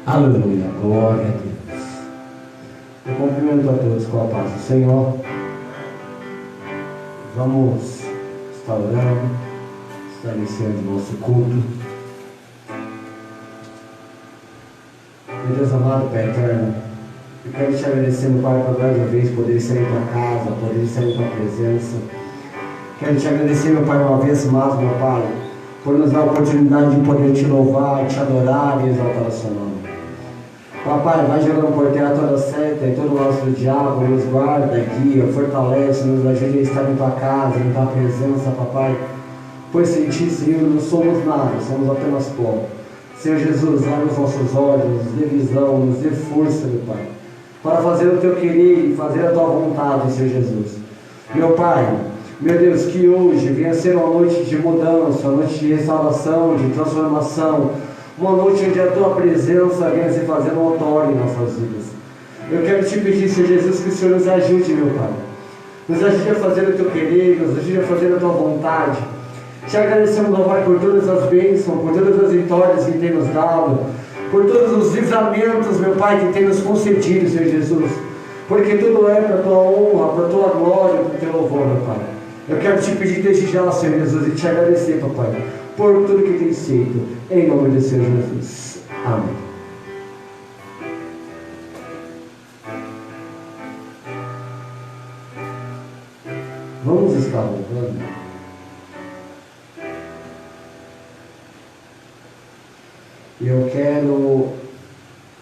Aleluia, glória a Deus. Eu cumprimento a todos com a paz do Senhor. Vamos estar orando, estar iniciando o nosso culto. Meu Deus amado, Pai eterno, eu quero te agradecer, meu Pai, por mais uma vez poder sair da casa, poder sair da presença. Quero te agradecer, meu Pai, uma vez mais, meu Pai, por nos dar a oportunidade de poder te louvar, te adorar e exaltar o seu nome. Papai, vai jogando por terra toda seta e todo o laço do diabo, nos guarda, guia, fortalece, nos ajude a estar em tua casa, em tua presença, papai. Pois sem ti, Senhor, não somos nada, somos apenas pó. Senhor Jesus, abre os nossos olhos, nos dê visão, nos dê força, meu Pai, para fazer o teu querer e fazer a tua vontade, Senhor Jesus. Meu Pai, meu Deus, que hoje venha ser uma noite de mudança, uma noite de restauração, de transformação, uma noite onde a tua presença venha se fazer notória em nossas vidas. Eu quero te pedir, Senhor Jesus, que o Senhor nos ajude, meu Pai. Nos ajude a fazer o teu querer, nos ajude a fazer a tua vontade. Te agradecemos, meu Pai, por todas as bênçãos, por todas as vitórias que tem nos dado, por todos os livramentos, meu Pai, que tem nos concedido, Senhor Jesus. Porque tudo é para a tua honra, para a tua glória, para o teu louvor, meu Pai. Eu quero te pedir desde já, Senhor Jesus, e te agradecer, papai, por tudo que tens feito, em nome de Senhor Jesus. Amém. Vamos estar louvando. E eu quero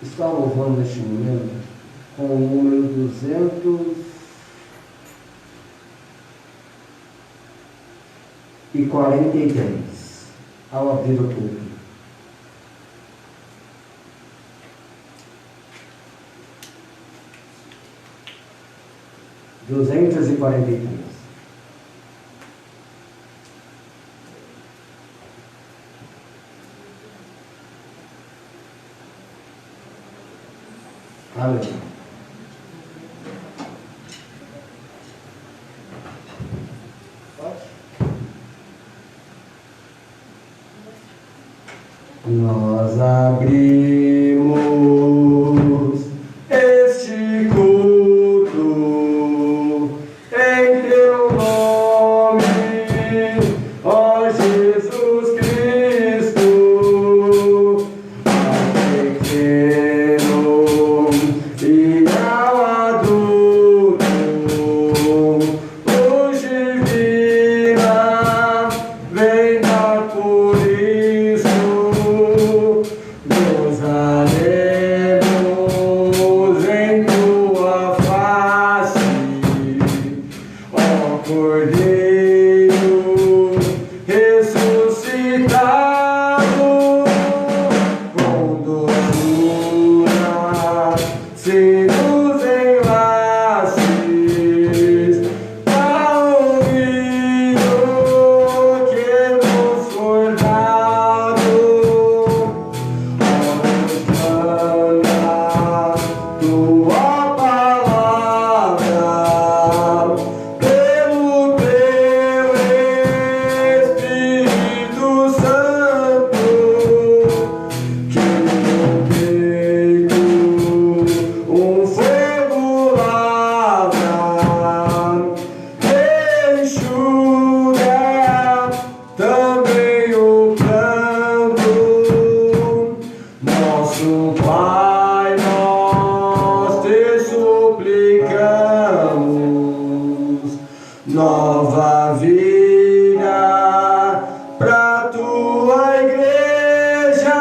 estar louvando neste momento com o número 243. Ao abrir o culto. Duzentos e quarenta e três. Aleluia. Nós abrimos este culto em teu nome, ó Jesus Cristo, ao pequeno e ao adulto, luz divina, vem dar por isso. Nos alemos em tua face, ó Cordeiro ressuscitado, com doçura se nos enlaces, ao ouvido que nos foi dado. Tua palavra, pelo teu Espírito Santo, que no peito um fogo lavra, enxuga também o pranto. Nosso Pai, nós te suplicamos nova vida pra tua igreja,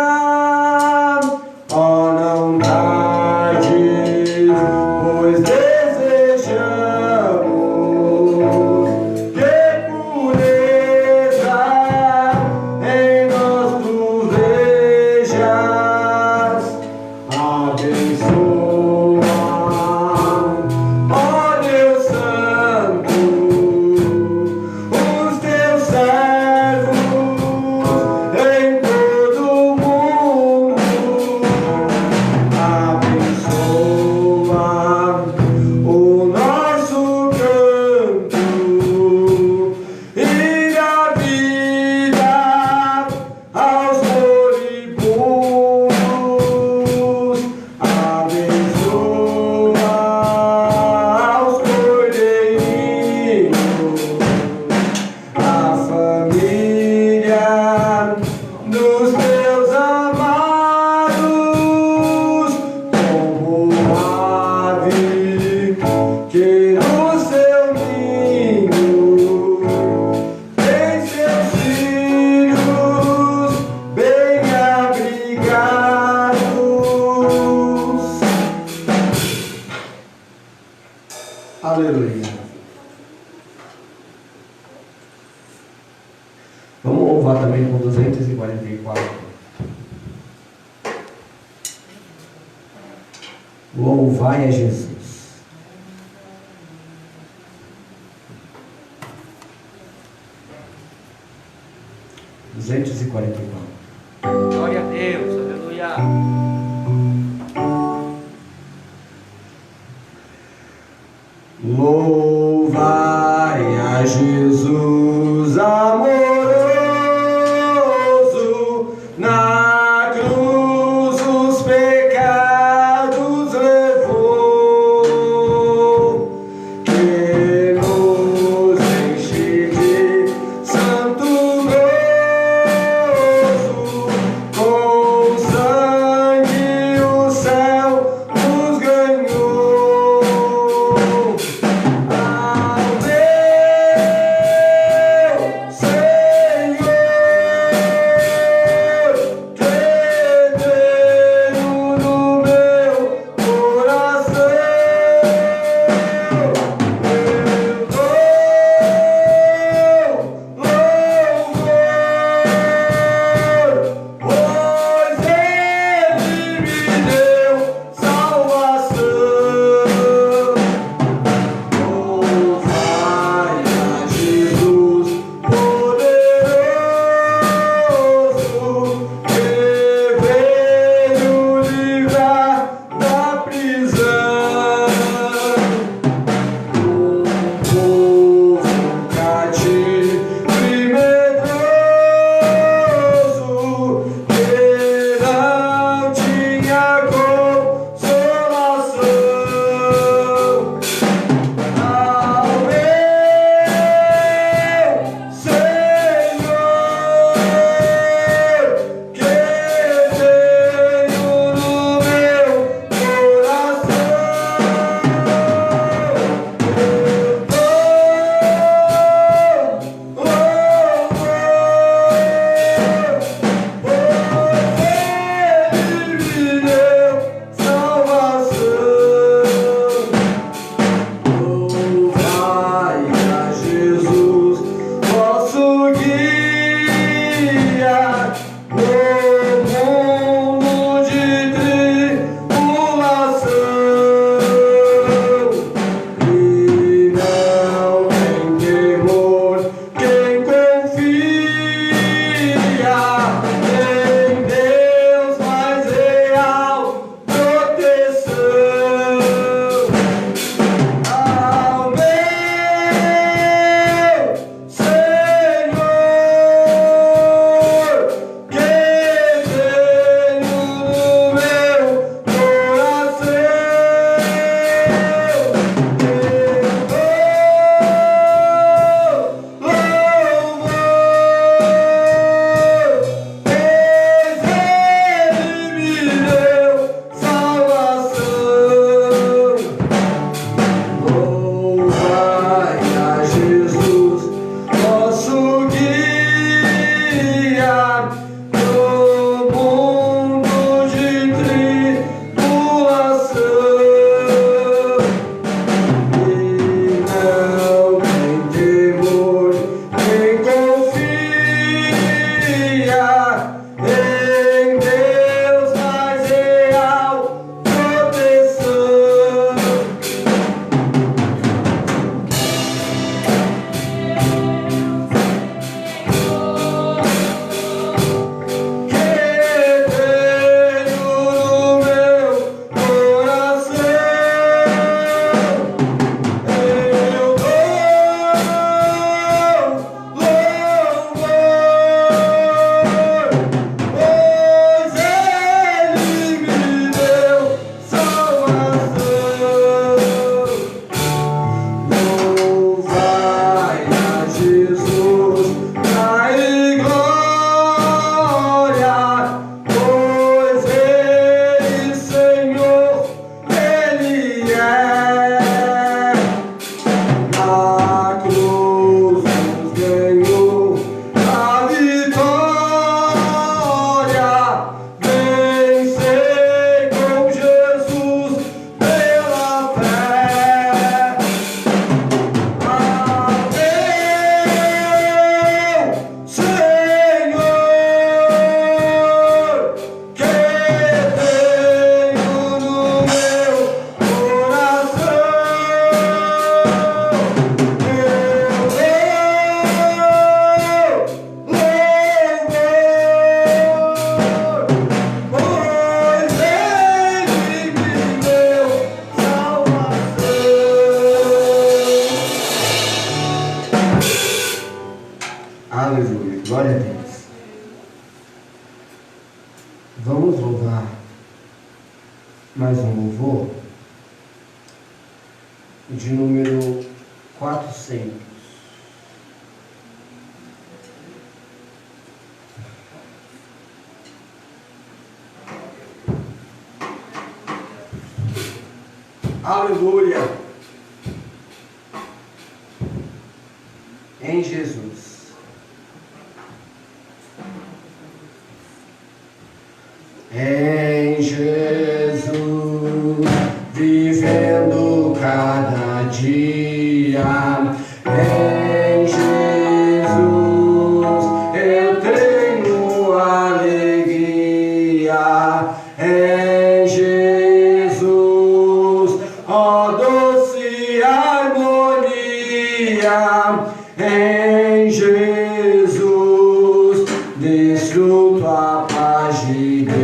ó, não tardes, pois desejamos que pureza em nós tu vejas. Abençoa, ó Deus Santo, o Vamos louvar também com 244. Louvai a Jesus. Glória a Deus, aleluia. Louvai a Jesus amoroso, na cruz os pecados levou, que nos enche de santo gozo, com sangue o céu nos ganhou. Ao Aleluia, glória a Deus. Vamos louvar mais um louvor de número 400. Aleluia. Em Jesus. Em Jesus, vivendo cada dia. Em Jesus, eu tenho alegria. Em Jesus, ó doce harmonia. Em Jesus, desfruto a paz de Deus.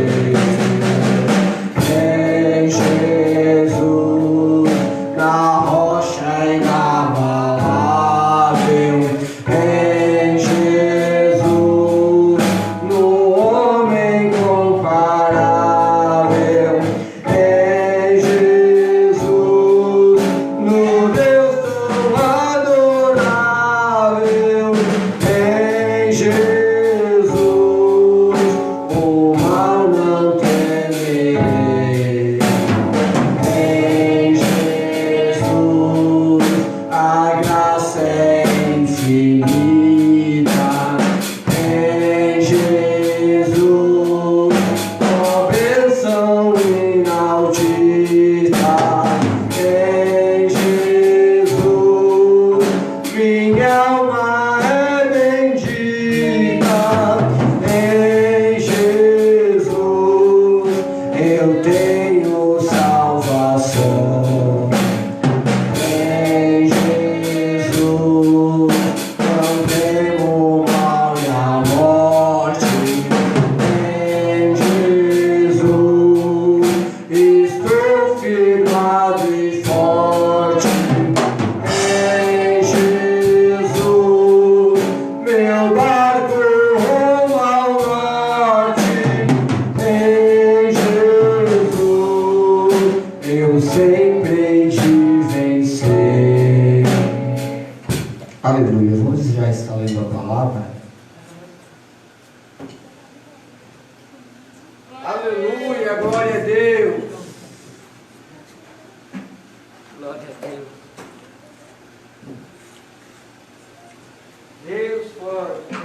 Em Jesus, na rocha inabalável. Em Jesus, no homem comparável. Em Jesus, no Deus tão adorável. Em Jesus, o mal não temerei. Em Jesus, a graça é infinita. Em Jesus, ó bênção inaudita. Em Jesus, minha alma é bendita. Em Jesus, eu tenho salvação. Em Jesus, não temo mal e a morte. Em Jesus, estou firmado e forte. Em Jesus, meu barco rumo ao norte. Em Jesus, eu sempre hei de vencer. Aleluia. Vamos já estar lendo a palavra. Aleluia, glória a Deus. Glória a Deus. Deus forte.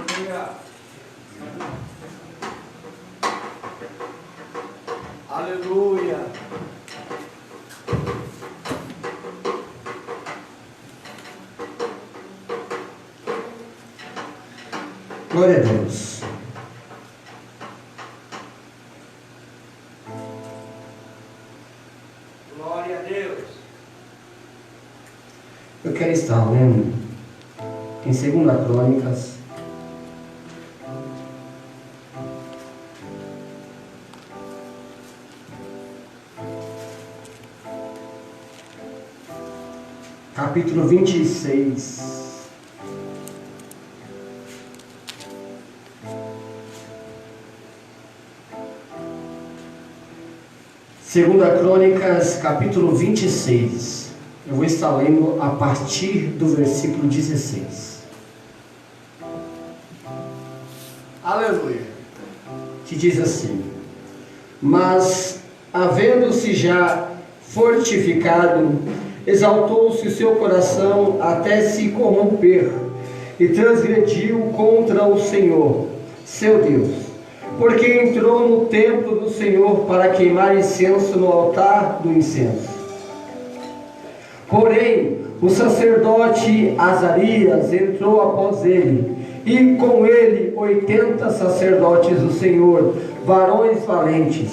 Aleluia. Aleluia. Glória a Deus. Glória a Deus. Eu quero estar lendo em 2 Crônicas, capítulo 26. Segunda Crônicas, capítulo 26. Eu vou estar lendo a partir do versículo 16. Aleluia. Que diz assim: Mas, havendo-se já fortificado, exaltou-se o seu coração até se corromper, e transgrediu contra o Senhor, seu Deus. Porque entrou no templo do Senhor para queimar incenso no altar do incenso. Porém, o sacerdote Azarias entrou após ele, e com ele 80 sacerdotes do Senhor, varões valentes,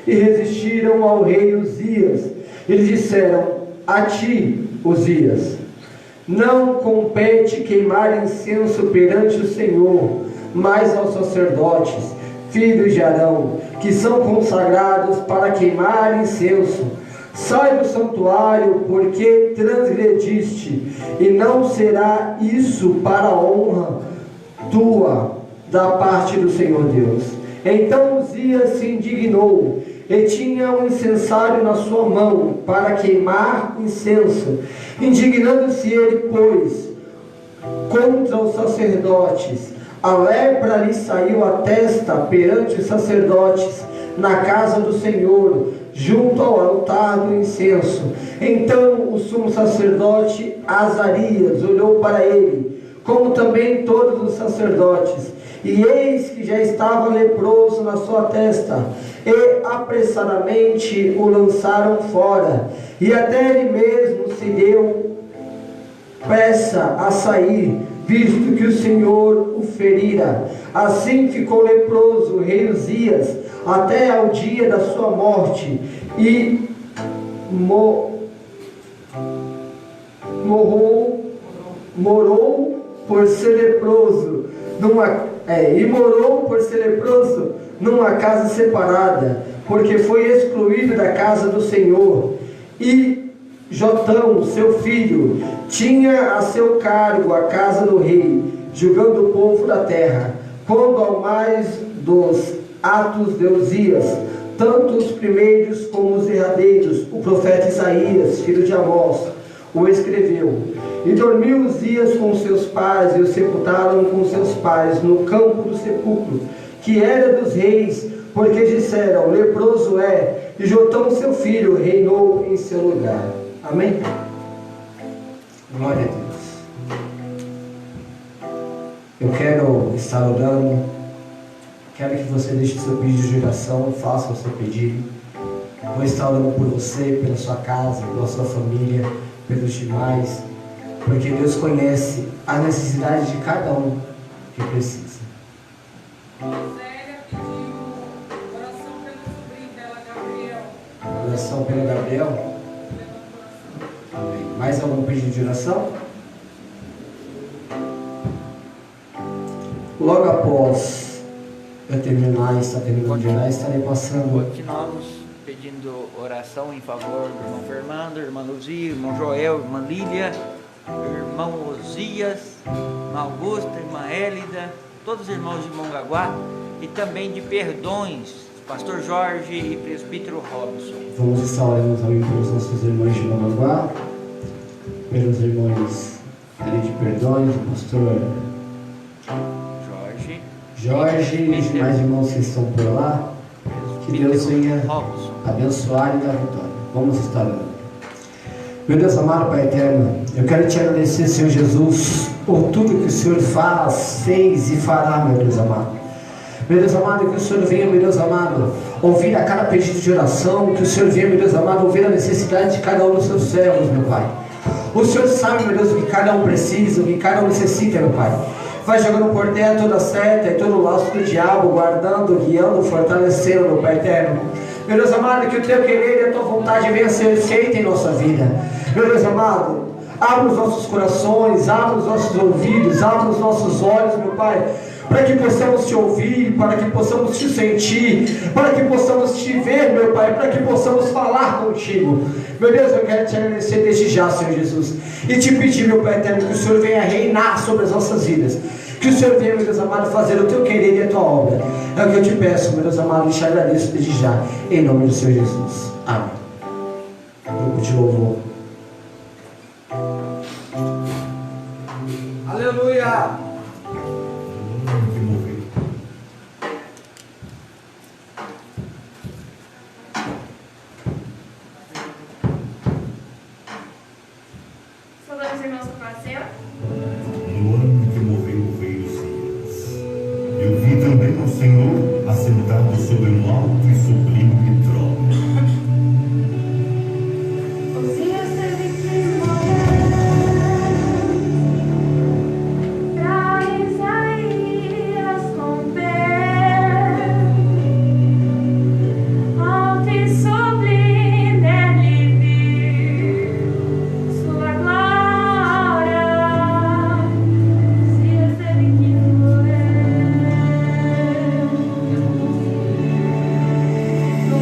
e resistiram ao rei Uzias. Eles disseram: A ti, Uzias, não compete queimar incenso perante o Senhor, mas aos sacerdotes, filhos de Arão, que são consagrados para queimar incenso. Sai do santuário, porque transgrediste, e não será isso para a honra tua da parte do Senhor Deus. Então Uzias se indignou e tinha um incensário na sua mão para queimar incenso. Indignando-se ele, pois, contra os sacerdotes, a lepra lhe saiu à testa perante os sacerdotes na casa do Senhor, junto ao altar do incenso. Então o sumo sacerdote Azarias olhou para ele, como também todos os sacerdotes, e eis que já estava leproso na sua testa, e apressadamente o lançaram fora, e até ele mesmo se deu pressa a sair, visto que o Senhor o ferira. Assim ficou leproso o rei Uzias até ao dia da sua morte, e morou por ser leproso numa casa separada, porque foi excluído da casa do Senhor. E Jotão, seu filho, tinha a seu cargo a casa do rei, julgando o povo da terra. Quando ao mais dos atos de Uzias, tanto os primeiros como os derradeiros, o profeta Isaías, filho de Amós, o escreveu. E dormiu Uzias com seus pais, e o sepultaram com seus pais no campo do sepulcro, que era dos reis, porque disseram: leproso é, e Jotão seu filho reinou em seu lugar. Amém? Glória a Deus. Eu quero estar orando. Quero que você deixe seu pedido de oração, faça o seu pedido. Vou estar orando por você, pela sua casa, pela sua família, pelos demais, porque Deus conhece a necessidade de cada um que precisa. Zélia pediu oração pelo sobrinho dela, Gabriel. Oração pelo Gabriel. Amém. Mais algum pedido de oração? Logo após eu terminar, está terminando de orar, estarei passando. Continuamos pedindo oração em favor do irmão Fernando, irmã Luzia, irmão Joel, irmã Lília, irmão Osias, irmã Augusta, irmã Élida, todos os irmãos de Mongaguá, e também de Perdões, pastor Jorge e presbítero Robson. Vamos estar orando também pelos nossos irmãos de Mongaguá, pelos irmãos ali de Perdões, o pastor Jorge e os demais irmãos que estão por lá. Que Deus venha abençoar e dar vitória. Vamos estar orando. Meu Deus amado, Pai eterno, eu quero te agradecer, Senhor Jesus, por tudo que o Senhor faz, fez e fará, meu Deus amado. Meu Deus amado, que o Senhor venha, meu Deus amado, ouvir a cada pedido de oração, que o Senhor venha, meu Deus amado, ouvir a necessidade de cada um dos seus servos, meu Pai. O Senhor sabe, meu Deus, o que cada um precisa, o que cada um necessita, meu Pai. Vai jogando por terra toda a seta e todo o laço do diabo, guardando, guiando, fortalecendo, meu Pai eterno. Meu Deus amado, que o teu querer e a tua vontade venha a ser feita em nossa vida. Meu Deus amado, abra os nossos corações, abra os nossos ouvidos, abra os nossos olhos, meu Pai, para que possamos te ouvir, para que possamos te sentir, para que possamos te ver, meu Pai, para que possamos falar contigo. Meu Deus, eu quero te agradecer desde já, Senhor Jesus, e te pedir, meu Pai eterno, que o Senhor venha reinar sobre as nossas vidas, que o Senhor venha, meu Deus amado, fazer o teu querer e a tua obra. É o que eu te peço, meu Deus amado, e te agradeço desde já, em nome do Senhor Jesus. Amém. Grupo de louvor. Aleluia! Saudamos, irmãos do passeio. No ano que morreu o rei Uzias, eu vi também ao Senhor assentado sobre um alto e sublime trono. Uzias teve que morrer pra Isaías romper. Alto e sublime ele viu sua glória. Uzias teve que morrer. No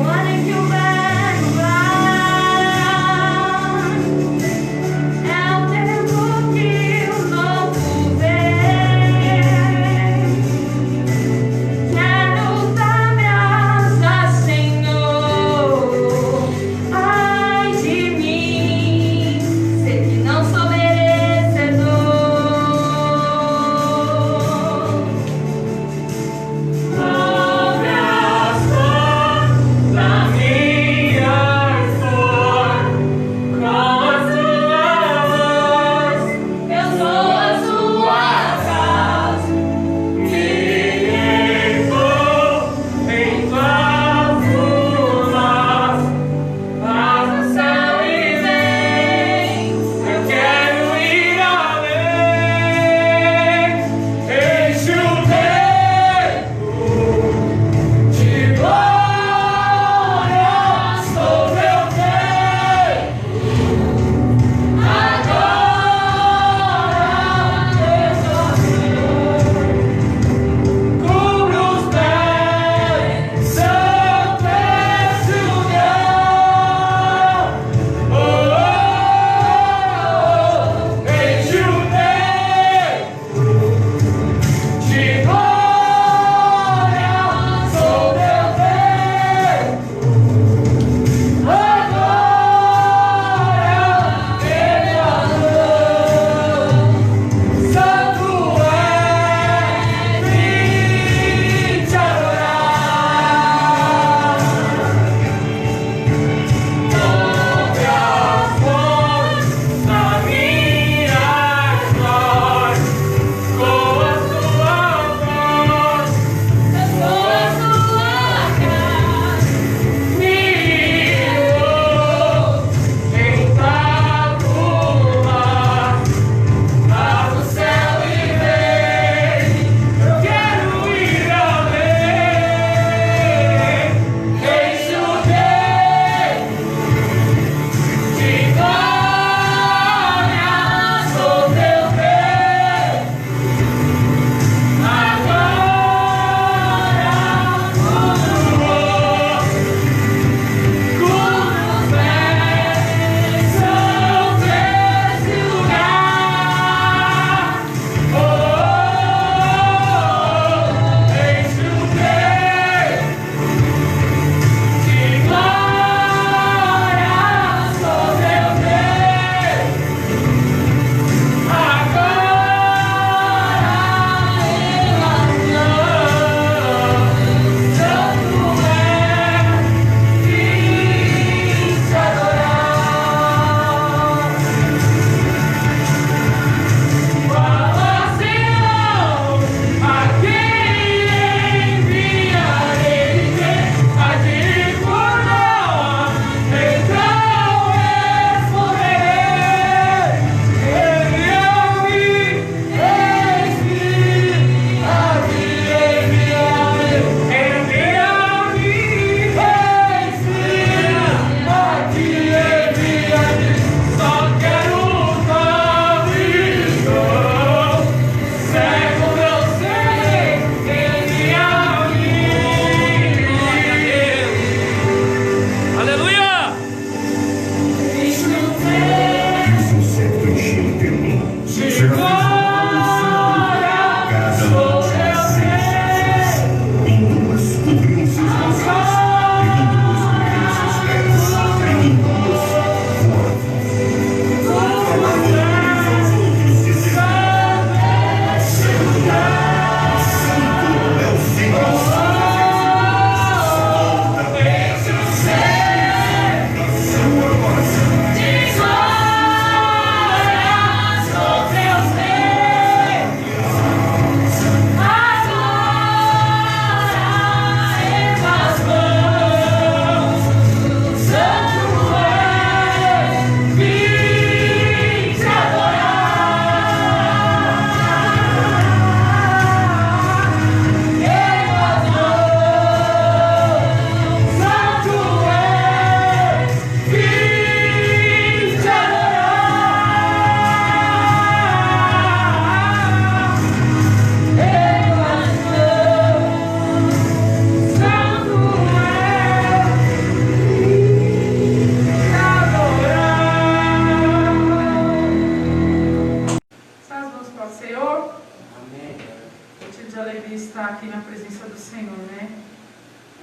Motivo de alegria estar aqui na presença do Senhor, né?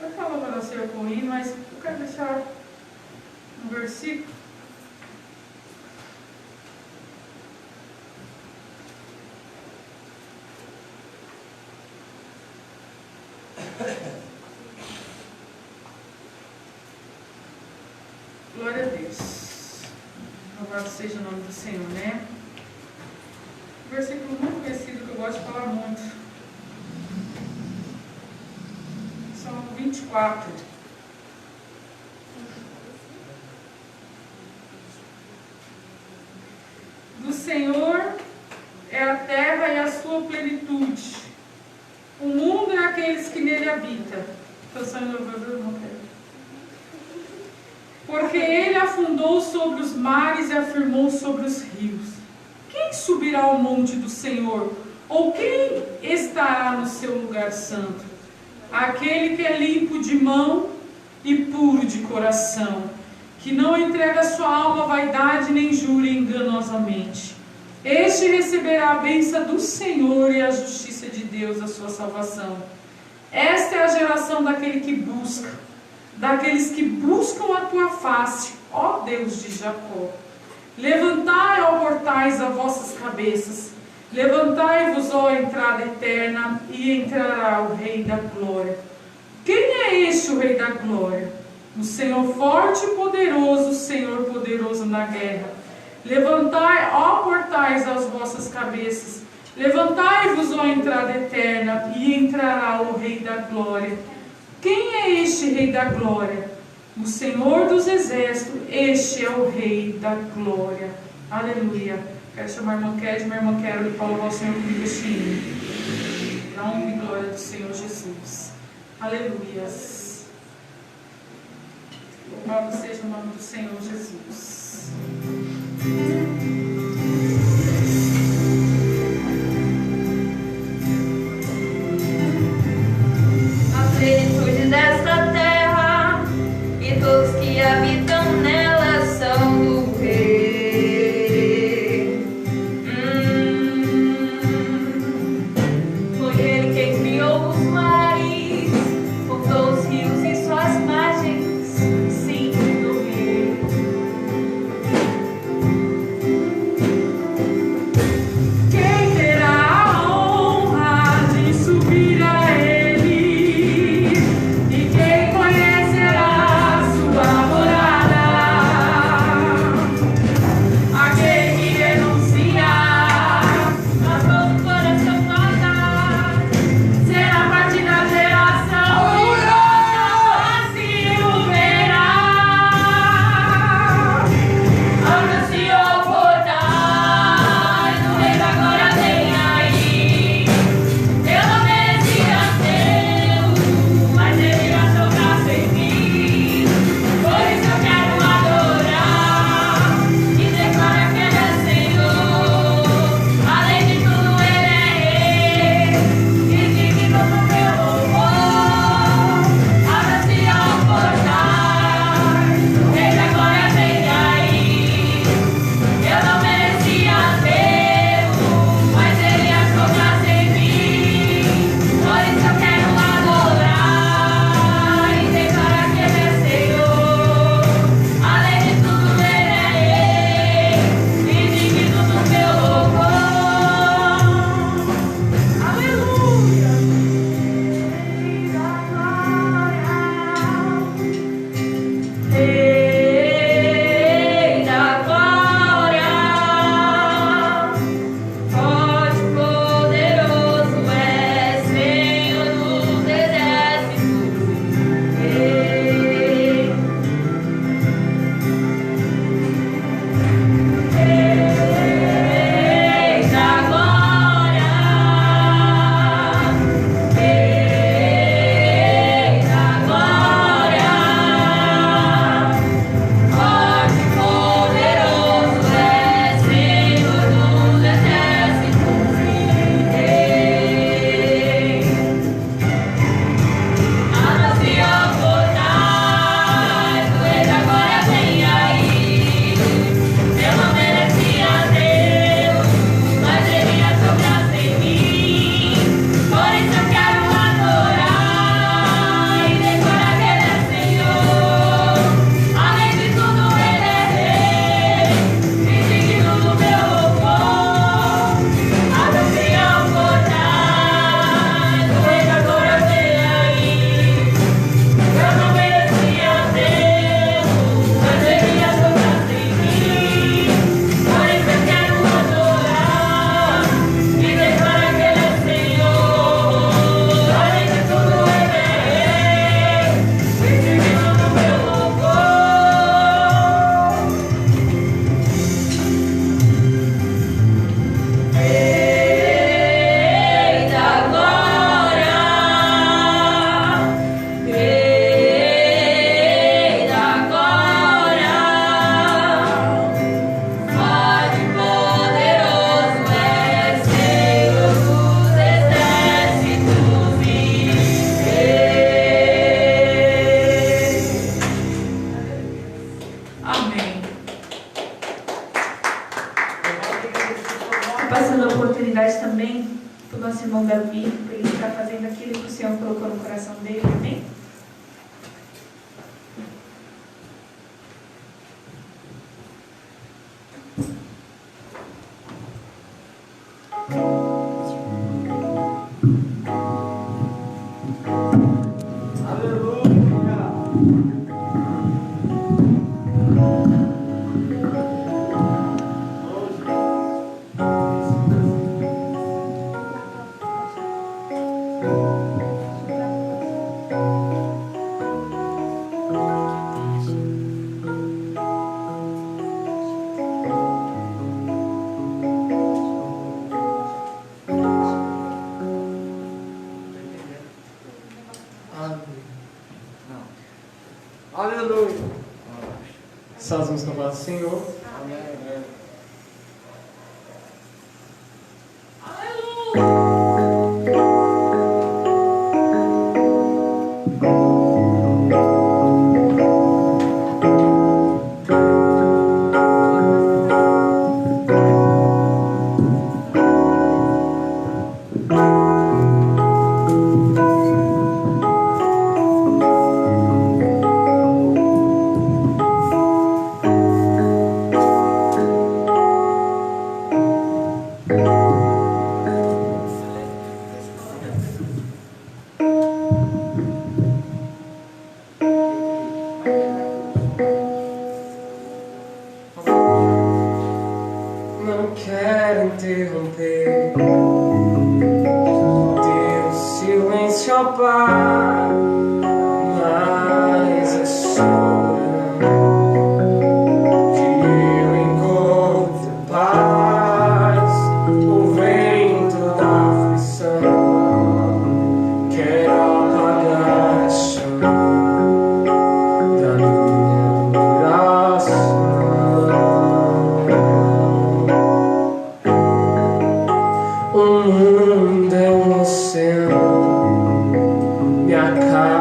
Eu falo para você com o hino, mas eu quero deixar um versículo. Glória a Deus. Louvado seja o nome do Senhor, né? Um versículo muito conhecido que eu gosto de falar muito. Salmo 24. Do Senhor é a terra e a sua plenitude. O mundo é aqueles que nele habitam. Canção em louvor do irmão Pedro. Porque ele afundou sobre os mares e afirmou sobre os rios. Quem subirá ao monte do Senhor? Ou quem estará no seu lugar santo? Aquele que é limpo de mão e puro de coração, que não entrega sua alma à vaidade nem jura enganosamente. Este receberá a bênção do Senhor e a justiça de Deus, a sua salvação. Esta é a geração daquele que busca, daqueles que buscam a tua face, ó Deus de Jacó. Levantai, ó portais, as vossas cabeças. Levantai-vos, ó entrada eterna, e entrará o Rei da Glória. Quem é este o Rei da Glória? O Senhor forte e poderoso, o Senhor poderoso na guerra. Levantai, ó portais, as vossas cabeças. Levantai-vos, ó entrada eterna, e entrará o Rei da Glória. Quem é este Rei da Glória? O Senhor dos Exércitos, este é o Rei da Glória. Aleluia. Quero chamar a irmã Kédia, minha irmã Carol, para louvar o Senhor comigo este hino. Na honra e glória do Senhor Jesus. Aleluias. Louvado seja o nome do Senhor Jesus. A plenitude desta terra e todos que habitam nela são do Rei. Foi Ele quem criou os mares, fundou os rios e suas margens, sim, do Rei. nosso irmão Davi, para ele estar fazendo aquilo que o Senhor colocou no coração dele, amém? Aleluia. Salve nos louvados, Senhor. Não quero interromper teu silêncio, ó Pai, mas é só que eu encontro paz. O vento da aflição quer apagar a chama da minha oração. O mundo é um oceano, minha casa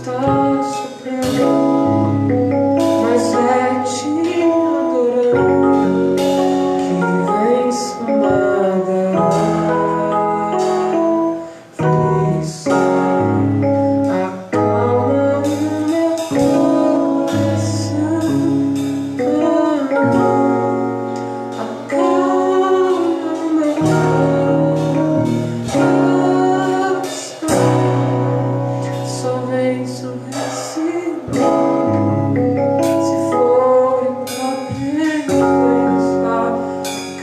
está soprando, mas é te adorando que vem somada aflição. Acalma o meu coração, acalma o meu coração. Só vem receber. Se for em qualquer coisa,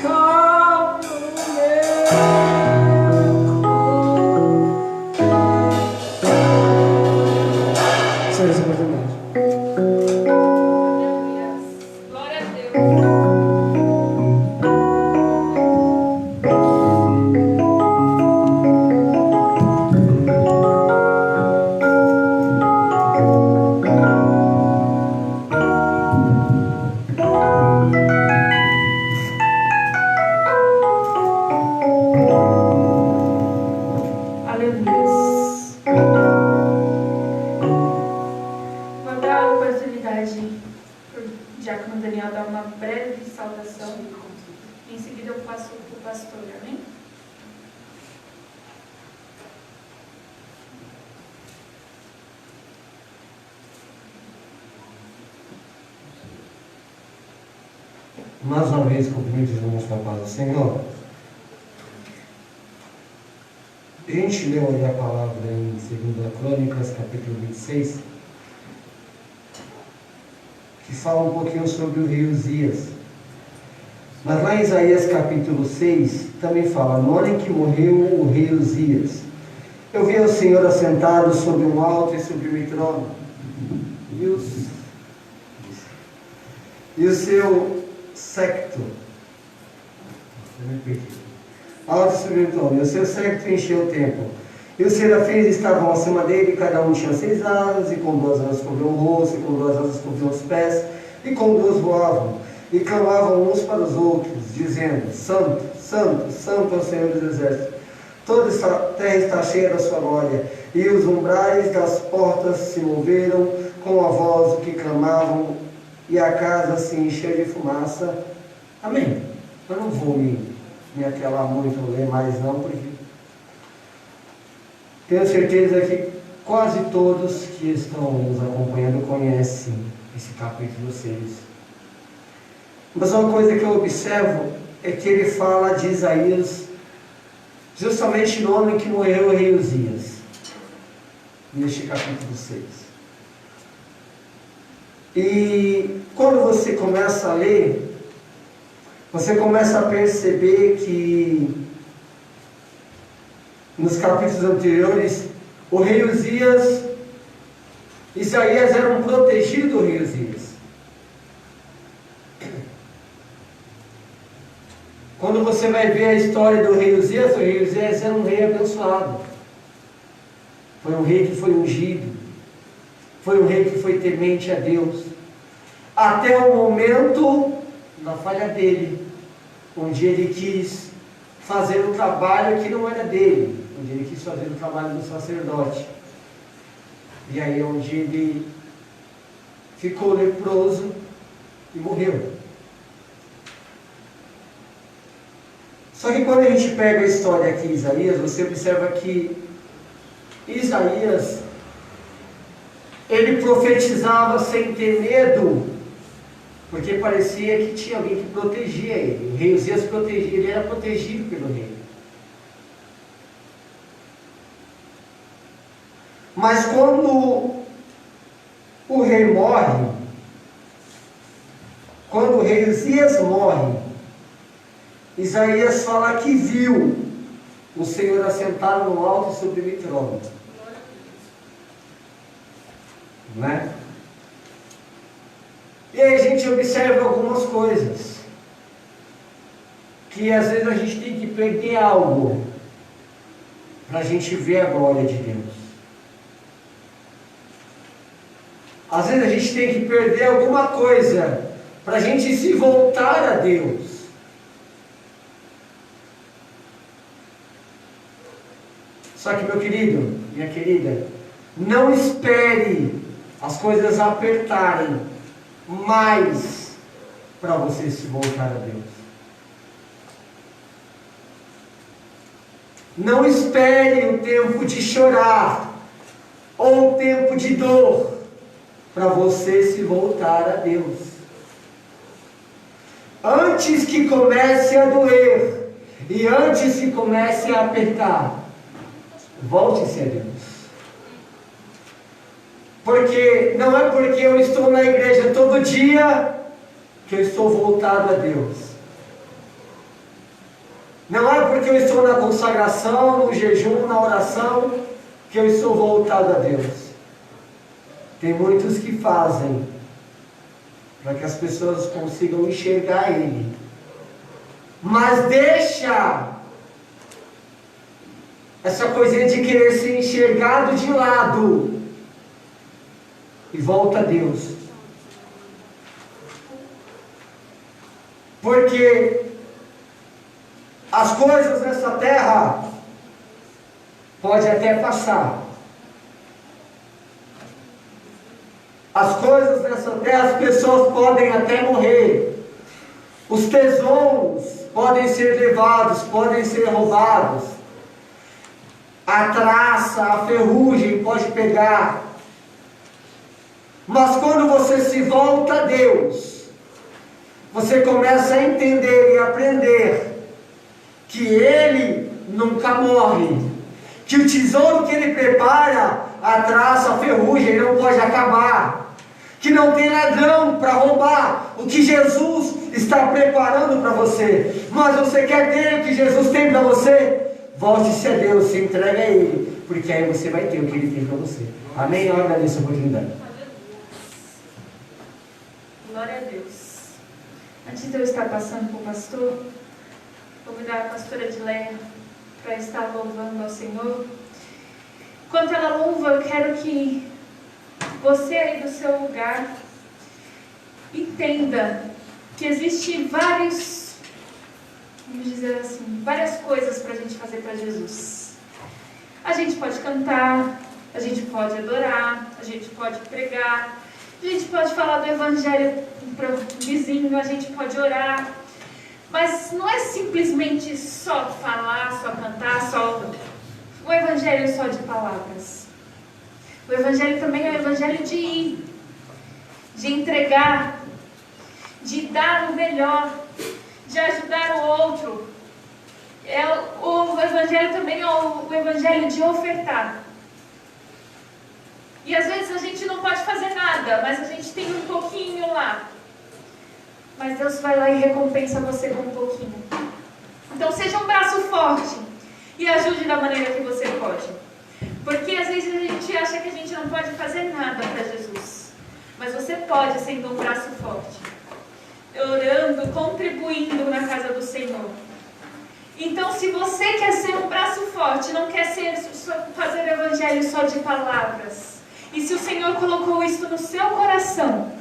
acalma o meu coração. Só essa oportunidade. Glória a Deus. Aleluias. Vou dar a oportunidade para o diácono Daniel dar uma breve saudação. Em seguida eu passo para o pastor, amém? Mais uma vez, cumprimento os irmãos com a paz do Senhor. A gente leu aí a palavra em 2 Crônicas, capítulo 26, que fala um pouquinho sobre o rei Uzias. Mas lá em Isaías capítulo 6, também fala: no ano em que morreu o rei Uzias, eu vi o Senhor assentado sobre um alto e sublime trono, e o seu séquito, alto e sublime trono, e o seu séquito encheu o templo. E os serafins estavam acima dele, cada um tinha 6 asas, e com 2 asas cobriam o rosto, e com 2 asas cobriam os pés, e com 2 voavam, e clamavam uns para os outros, dizendo: Santo, Santo, Santo é o Senhor dos Exércitos. Toda esta terra está cheia da sua glória. E os umbrais das portas se moveram com a voz que clamavam, e a casa se encheu de fumaça. Amém. Eu não vou me apelar muito a ler mais não, porque tenho certeza que quase todos que estão nos acompanhando conhecem esse capítulo 6. Mas uma coisa que eu observo é que ele fala de Isaías justamente no ano em que morreu o rei Uzias, neste capítulo 6. E quando você começa a ler, você começa a perceber que nos capítulos anteriores, o rei Uzias, Isaías era um protegido do rei Uzias. Quando você vai ver a história do rei Uzias, o rei Uzias era um rei abençoado. Foi um rei que foi ungido. Foi um rei que foi temente a Deus. Até o momento da falha dele, onde ele quis fazer o trabalho que não era dele, onde ele quis fazer o trabalho do sacerdote. E aí onde ele ficou leproso e morreu. Só que quando a gente pega a história aqui, Isaías, você observa que Isaías, ele profetizava sem ter medo, porque parecia que tinha alguém que protegia ele. O rei Uzias protegia, ele era protegido pelo rei. Mas quando o rei morre, quando o rei Uzias morre, Isaías fala que viu o Senhor assentado no alto e sublime trono. Né? E aí a gente observa algumas coisas, que às vezes a gente tem que perder algo para a gente ver a glória de Deus. Às vezes a gente tem que perder alguma coisa para a gente se voltar a Deus. Só que, meu querido, minha querida, Não espere as coisas apertarem mais para você se voltar a Deus. Não espere o tempo de chorar ou o tempo de dor para você se voltar a Deus. Antes que comece a doer e antes que comece a apertar, volte-se a Deus. Porque não é porque eu estou na igreja todo dia que eu estou voltado a Deus. Não é porque eu estou na consagração, no jejum, na oração, que eu estou voltado a Deus. Tem muitos que fazem para que as pessoas consigam enxergar Ele. Mas deixa essa coisinha de querer ser enxergado de lado e volta a Deus. Porque as coisas nessa terra podem até passar. As coisas nessa terra, as pessoas podem até morrer. Os tesouros podem ser levados, podem ser roubados. A traça, a ferrugem pode pegar. Mas quando você se volta a Deus, você começa a entender e aprender que Ele nunca morre, que o tesouro que Ele prepara, a traça, a ferrugem não pode acabar, que não tem ladrão para roubar o que Jesus está preparando para você. Mas você quer ter o que Jesus tem para você? Volte-se a Deus, se entregue a Ele, porque aí você vai ter o que Ele tem para você. Amém? Eu agradeço a oportunidade. Glória a Deus. Antes de eu estar passando para o pastor, vou convidar a pastora Edileia para estar louvando ao Senhor. Enquanto ela louva, eu quero que você aí do seu lugar entenda que existem várias coisas para a gente fazer para Jesus. A gente pode cantar, a gente pode adorar, a gente pode pregar, a gente pode falar do Evangelho para o vizinho, a gente pode orar, mas não é simplesmente só falar, só cantar, só o Evangelho só de palavras. O Evangelho também é o Evangelho de ir, de entregar, de dar o melhor, de ajudar o outro. O Evangelho também é o Evangelho de ofertar. E às vezes a gente não pode fazer nada, mas a gente tem um pouquinho lá. Mas Deus vai lá e recompensa você com um pouquinho. Então seja um braço forte e ajude da maneira que você pode. Porque às vezes a gente acha que a gente não pode fazer nada para Jesus. Mas você pode sendo um braço forte. Orando, contribuindo na casa do Senhor. Então se você quer ser um braço forte, não quer fazer o Evangelho só de palavras, e se o Senhor colocou isso no seu coração,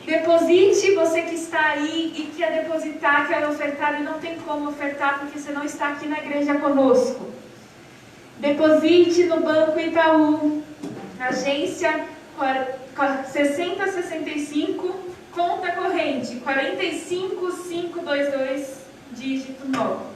deposite, você que está aí e quer depositar, quer ofertar e não tem como ofertar porque você não está aqui na igreja conosco. Deposite no Banco Itaú, agência 6065, conta corrente 45522, dígito 9.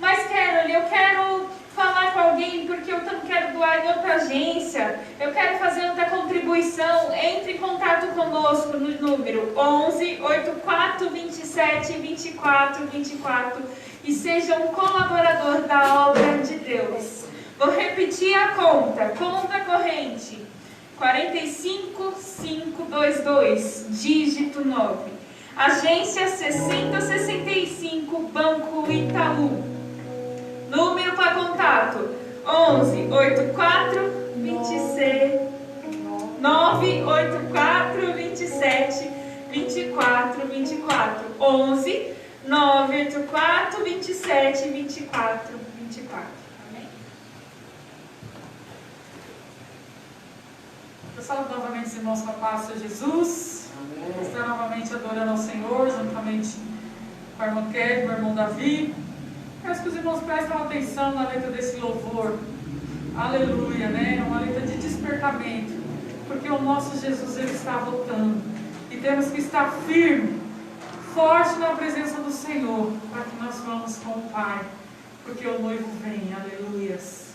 Mas Carol, eu quero falar com alguém porque eu não quero doar em outra agência, eu quero fazer outra contribuição. Entre em contato conosco no número 11 84 27 24 24 e seja um colaborador da obra de Deus. Vou repetir a conta corrente 45522, dígito 9, agência 6065, Banco Itaú. Número para contato 11 84 26 984 27 24 24 11 984 27 24 24. Amém? Pessoal, novamente os irmãos com a paz do Senhor Jesus. Estão novamente adorando ao Senhor, juntamente com a irmã Kelly, com o irmão Davi. Peço que os irmãos prestem atenção na letra desse louvor. Aleluia, né? É uma letra de despertar. desconfortamento, porque o nosso Jesus, ele está voltando. E temos que estar firme, forte na presença do Senhor, para que nós vamos com o Pai, porque o noivo vem. Aleluias.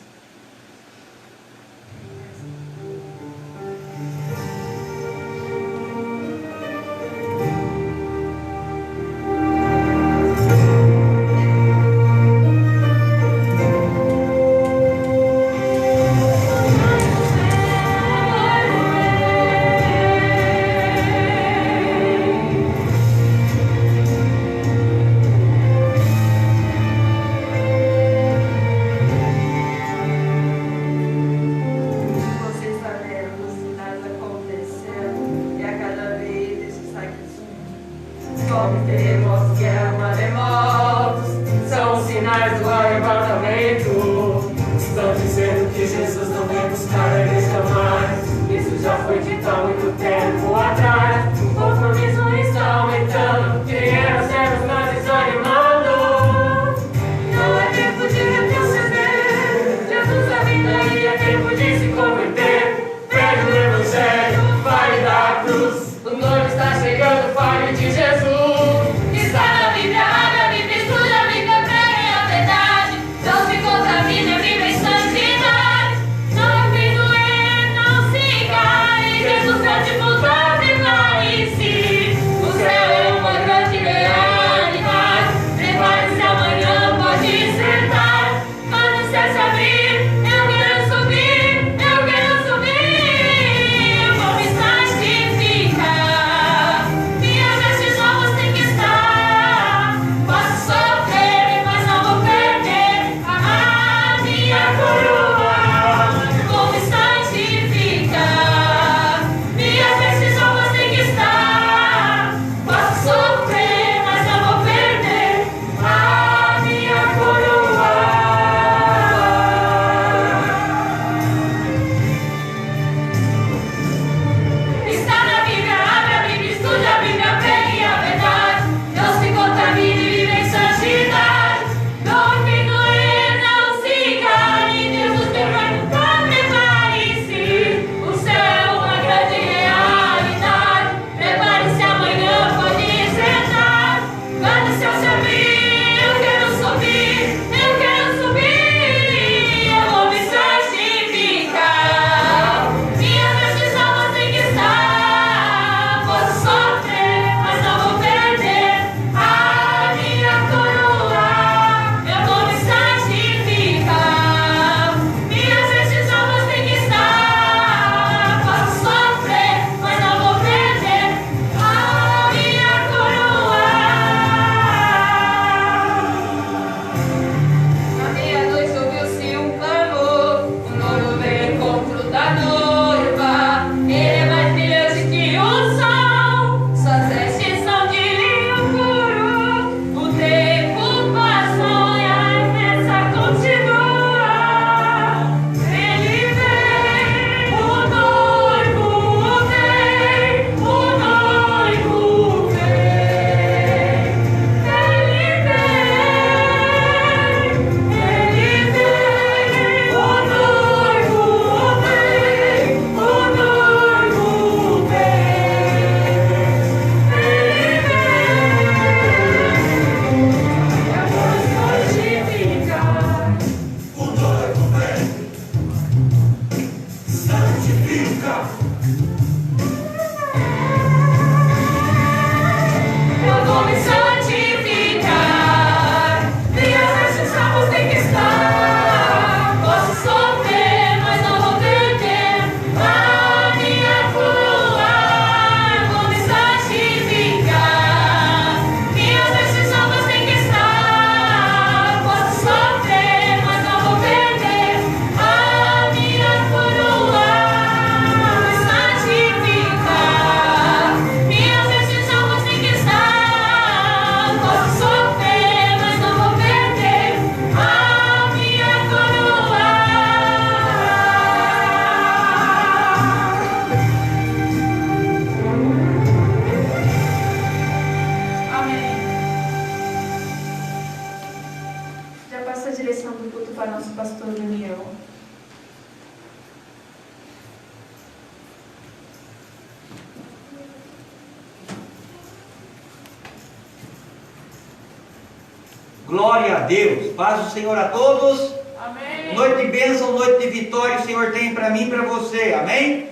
Glória a Deus. Paz do Senhor a todos. Amém. Noite de bênção, noite de vitória, o Senhor tem para mim e para você. Amém?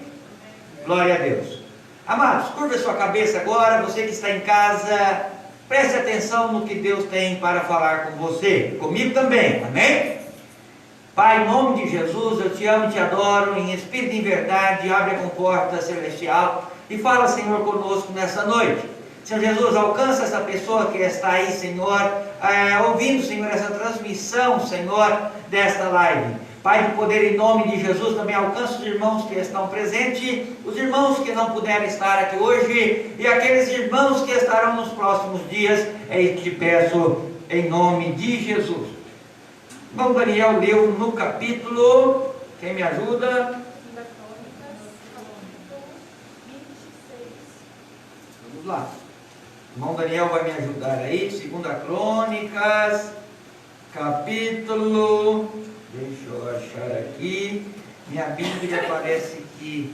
Glória a Deus. Amados, curva sua cabeça agora, você que está em casa, preste atenção no que Deus tem para falar com você, comigo também, amém? Pai, em nome de Jesus, eu te amo e te adoro, em espírito e em verdade, abre a comporta celestial e fala, Senhor, conosco nessa noite. Senhor Jesus, alcança essa pessoa que está aí, Senhor, ouvindo, Senhor, essa transmissão, Senhor, desta live. Pai de poder, em nome de Jesus, também alcança os irmãos que estão presentes, os irmãos que não puderam estar aqui hoje e aqueles irmãos que estarão nos próximos dias. É isso que te peço, em nome de Jesus. Irmão Daniel leu no capítulo, quem me ajuda? Vamos lá. O irmão Daniel vai me ajudar aí, 2 Crônicas, capítulo, deixa eu achar aqui, minha Bíblia parece que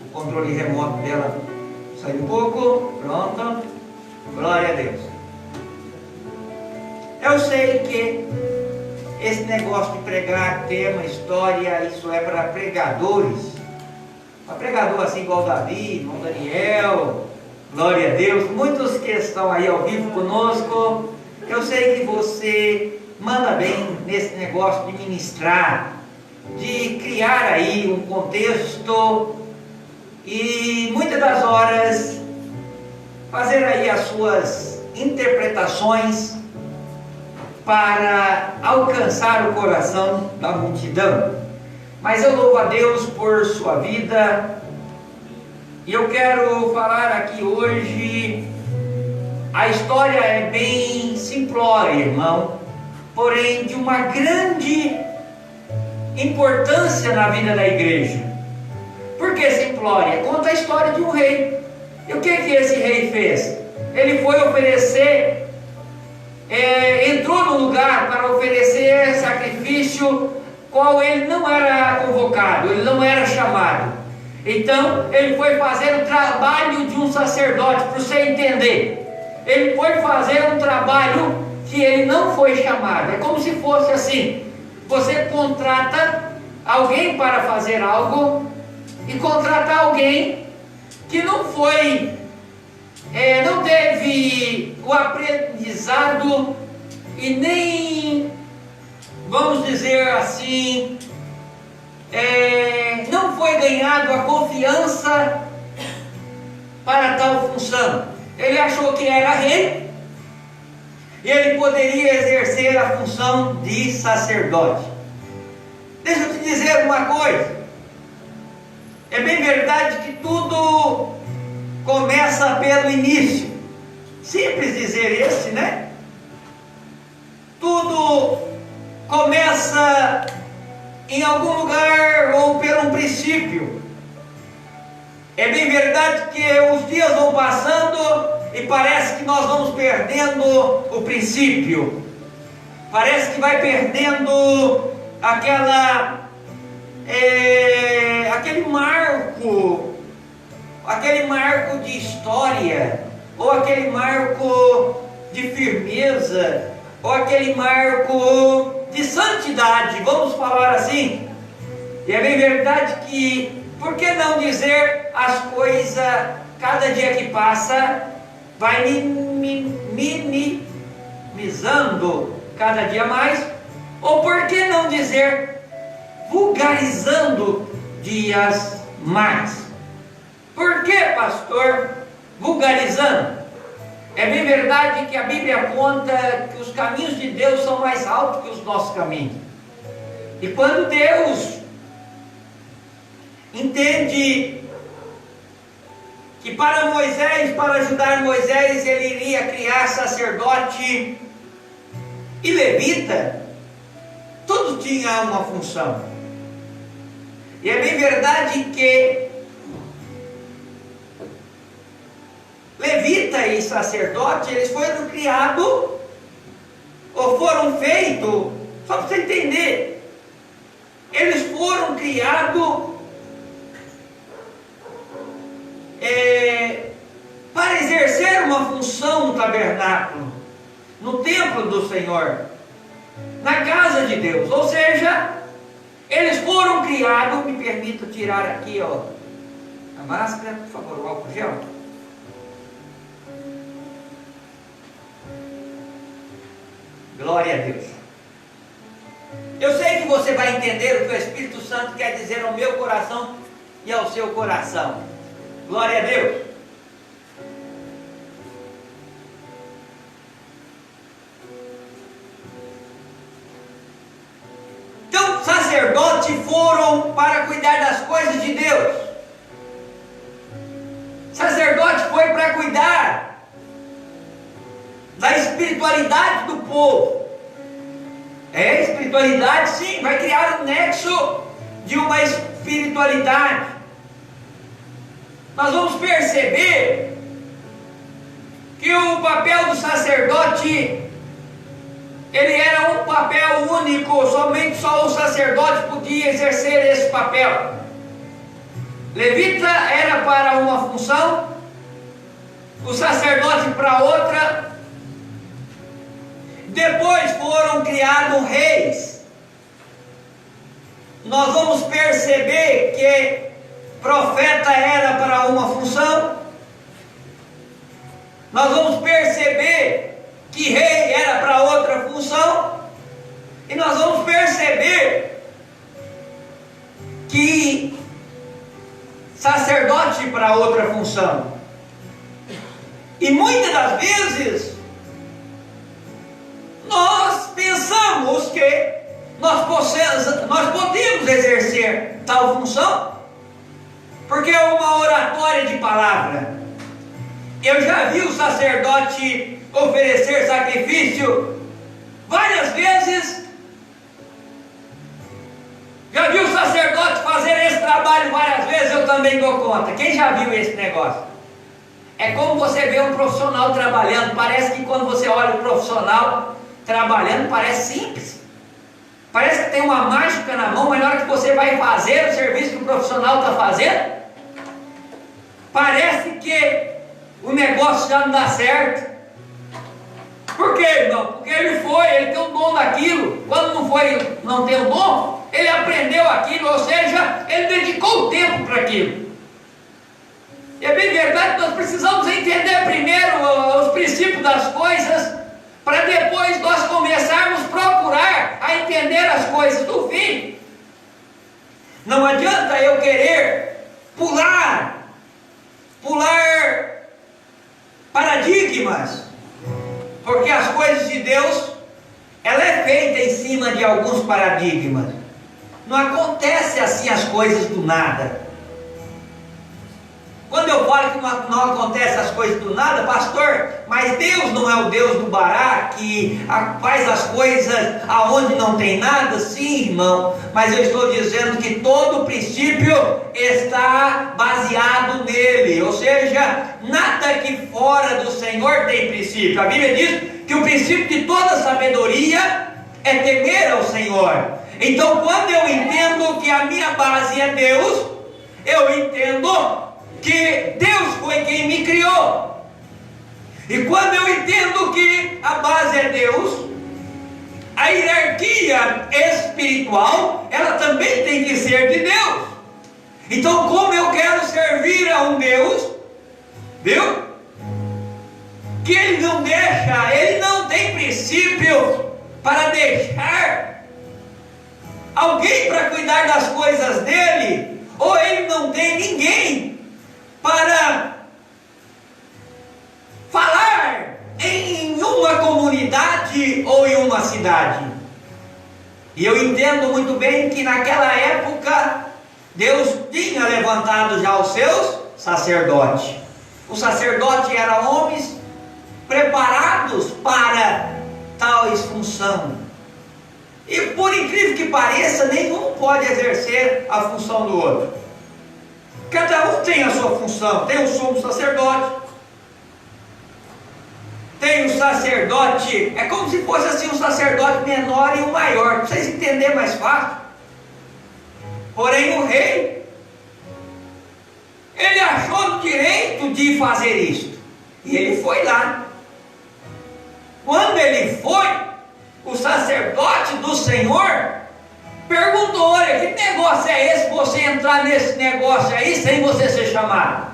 o controle remoto dela saiu um pouco, pronto, glória a Deus. Eu sei que esse negócio de pregar tema, história, isso é para pregadores, para pregador assim igual Davi, irmão Daniel, glória a Deus, muitos que estão aí ao vivo conosco, eu sei que você manda bem nesse negócio de ministrar, de criar aí um contexto e muitas das horas fazer aí as suas interpretações para alcançar o coração da multidão. Mas eu louvo a Deus por sua vida e eu quero falar aqui hoje. A história é bem simplória, irmão, porém de uma grande importância na vida da igreja. Por que simplória? Conta a história de um rei. E o que esse rei fez? Ele foi oferecer, entrou no lugar para oferecer sacrifício, qual ele não era convocado, ele não era chamado. Então ele foi fazer o trabalho de um sacerdote, para você entender. Ele foi fazer um trabalho que ele não foi chamado. É como se fosse assim: você contrata alguém para fazer algo e contrata alguém que não foi, não teve o aprendizado e nem, vamos dizer assim, não foi ganhado a confiança para tal função. Ele achou que era rei e ele poderia exercer a função de sacerdote. Deixa eu te dizer uma coisa, é bem verdade que tudo começa pelo início. Simples dizer esse, né? Tudo começa em algum lugar ou por um princípio. É bem verdade que os dias vão passando e parece que nós vamos perdendo o princípio. Parece que vai perdendo aquele marco de história, ou aquele marco de firmeza, ou aquele marco de santidade, vamos falar assim. E é bem verdade que, por que não dizer as coisas, cada dia que passa, vai minimizando cada dia mais, ou por que não dizer vulgarizando dias mais? Por que, pastor, vulgarizando? É bem verdade que a Bíblia conta que os caminhos de Deus são mais altos que os nossos caminhos. E quando Deus entende que para Moisés, para ajudar Moisés, ele iria criar sacerdote e levita, tudo tinha uma função. E é bem verdade que levita e sacerdote, eles foram criados, ou foram feitos, só para você entender, eles foram criados para exercer uma função no tabernáculo. no templo do Senhor, na casa de Deus. Ou seja, eles foram criados. Me permita tirar aqui, ó, a máscara, por favor, o álcool gel. Glória a Deus. Eu sei que você vai entender o que o Espírito Santo quer dizer ao meu coração e ao seu coração. Glória a Deus. Então, sacerdotes foram para cuidar das coisas de Deus. Sacerdote foi para cuidar da espiritualidade do povo. É, espiritualidade, sim, vai criar um nexo de uma espiritualidade. Nós vamos perceber que o papel do sacerdote, ele era um papel único, somente só o sacerdote podia exercer esse papel. Levita era para uma função, o sacerdote para outra. Depois foram criados reis. Nós vamos perceber que profeta era para uma função. Nós vamos perceber que rei era para outra função. E nós vamos perceber que sacerdote para outra função. E muitas das vezes nós pensamos que nós podemos exercer tal função, porque é uma oratória de palavra. Eu já vi o sacerdote oferecer sacrifício várias vezes. Já vi o sacerdote fazer esse trabalho várias vezes, eu também dou conta. Quem já viu esse negócio? É como você vê um profissional trabalhando. Parece que quando você olha o profissional trabalhando, parece simples. Parece que tem uma mágica na mão, mas na hora que você vai fazer o serviço que o profissional está fazendo, parece que o negócio já não dá certo. Por quê, irmão? Porque ele tem o dom daquilo. Quando não tem o dom, ele aprendeu aquilo, ou seja, ele dedicou o tempo para aquilo. E é bem verdade que nós precisamos entender primeiro os princípios das coisas, para depois nós começarmos a procurar a entender as coisas do fim. Não adianta eu querer pular paradigmas, porque as coisas de Deus, ela é feita em cima de alguns paradigmas. Não acontece assim as coisas do nada. Quando eu falo que não acontece as coisas do nada, pastor, mas Deus não é o Deus do Bará, que faz as coisas aonde não tem nada? Sim, irmão, mas eu estou dizendo que todo princípio está baseado nele, ou seja, nada que fora do Senhor tem princípio. A Bíblia diz que o princípio de toda sabedoria é temer ao Senhor. Então, quando eu entendo que a minha base é Deus, eu entendo que Deus foi quem me criou. E quando eu entendo que a base é Deus, a hierarquia espiritual, ela também tem que ser de Deus. Então, como eu quero servir a um Deus, viu? Que Ele não tem princípio para deixar alguém para cuidar das coisas dele, ou Ele não tem ninguém para falar em uma comunidade ou em uma cidade. E eu entendo muito bem que naquela época Deus tinha levantado já os seus sacerdotes. Os sacerdotes eram homens preparados para tais funções. E por incrível que pareça, nenhum pode exercer a função do outro. Cada um tem a sua função. Tem o sumo sacerdote, tem o sacerdote, é como se fosse assim um sacerdote menor e um maior, para vocês entenderem mais fácil. Porém o rei, ele achou no direito de fazer isto, e ele foi lá. quando ele foi, o sacerdote do Senhor perguntou: olha, que negócio é esse, você entrar nesse negócio aí sem você ser chamado?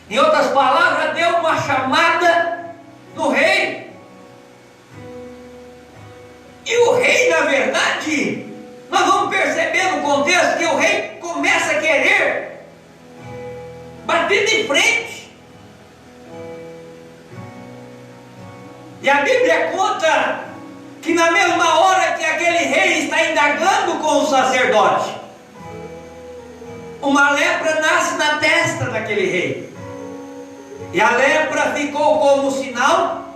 Em outras palavras, deu uma chamada no rei. E o rei, na verdade, nós vamos perceber no contexto que o rei começa a querer bater de frente. E a Bíblia conta que na mesma hora que aquele rei está indagando com o sacerdote, uma lepra nasce na testa daquele rei. E a lepra ficou como sinal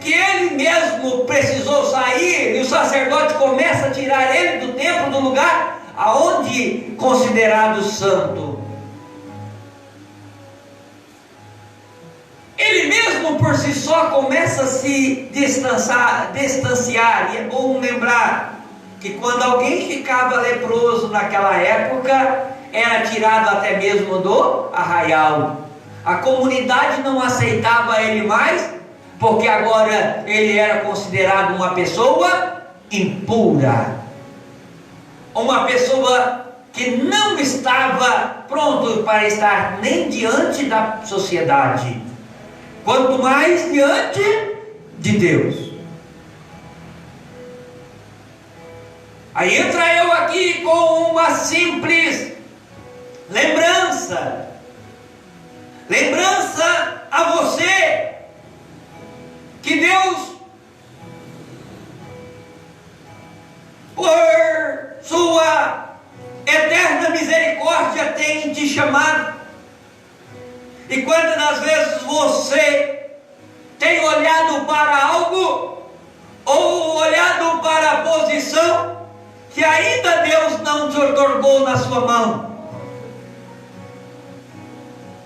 que ele mesmo precisou sair, e o sacerdote começa a tirar ele do templo, do lugar aonde considerado santo. Ele mesmo por si só começa a se distanciar. E é bom lembrar que quando alguém ficava leproso naquela época, era tirado até mesmo do arraial. A comunidade não aceitava ele mais, porque agora ele era considerado uma pessoa impura, uma pessoa que não estava pronto para estar nem diante da sociedade, quanto mais diante de Deus. Aí entra eu aqui com uma simples lembrança a você, que Deus, por sua eterna misericórdia, tem te chamado. E quantas das vezes você tem olhado para algo, ou olhado para a posição que ainda Deus não te otorgou na sua mão?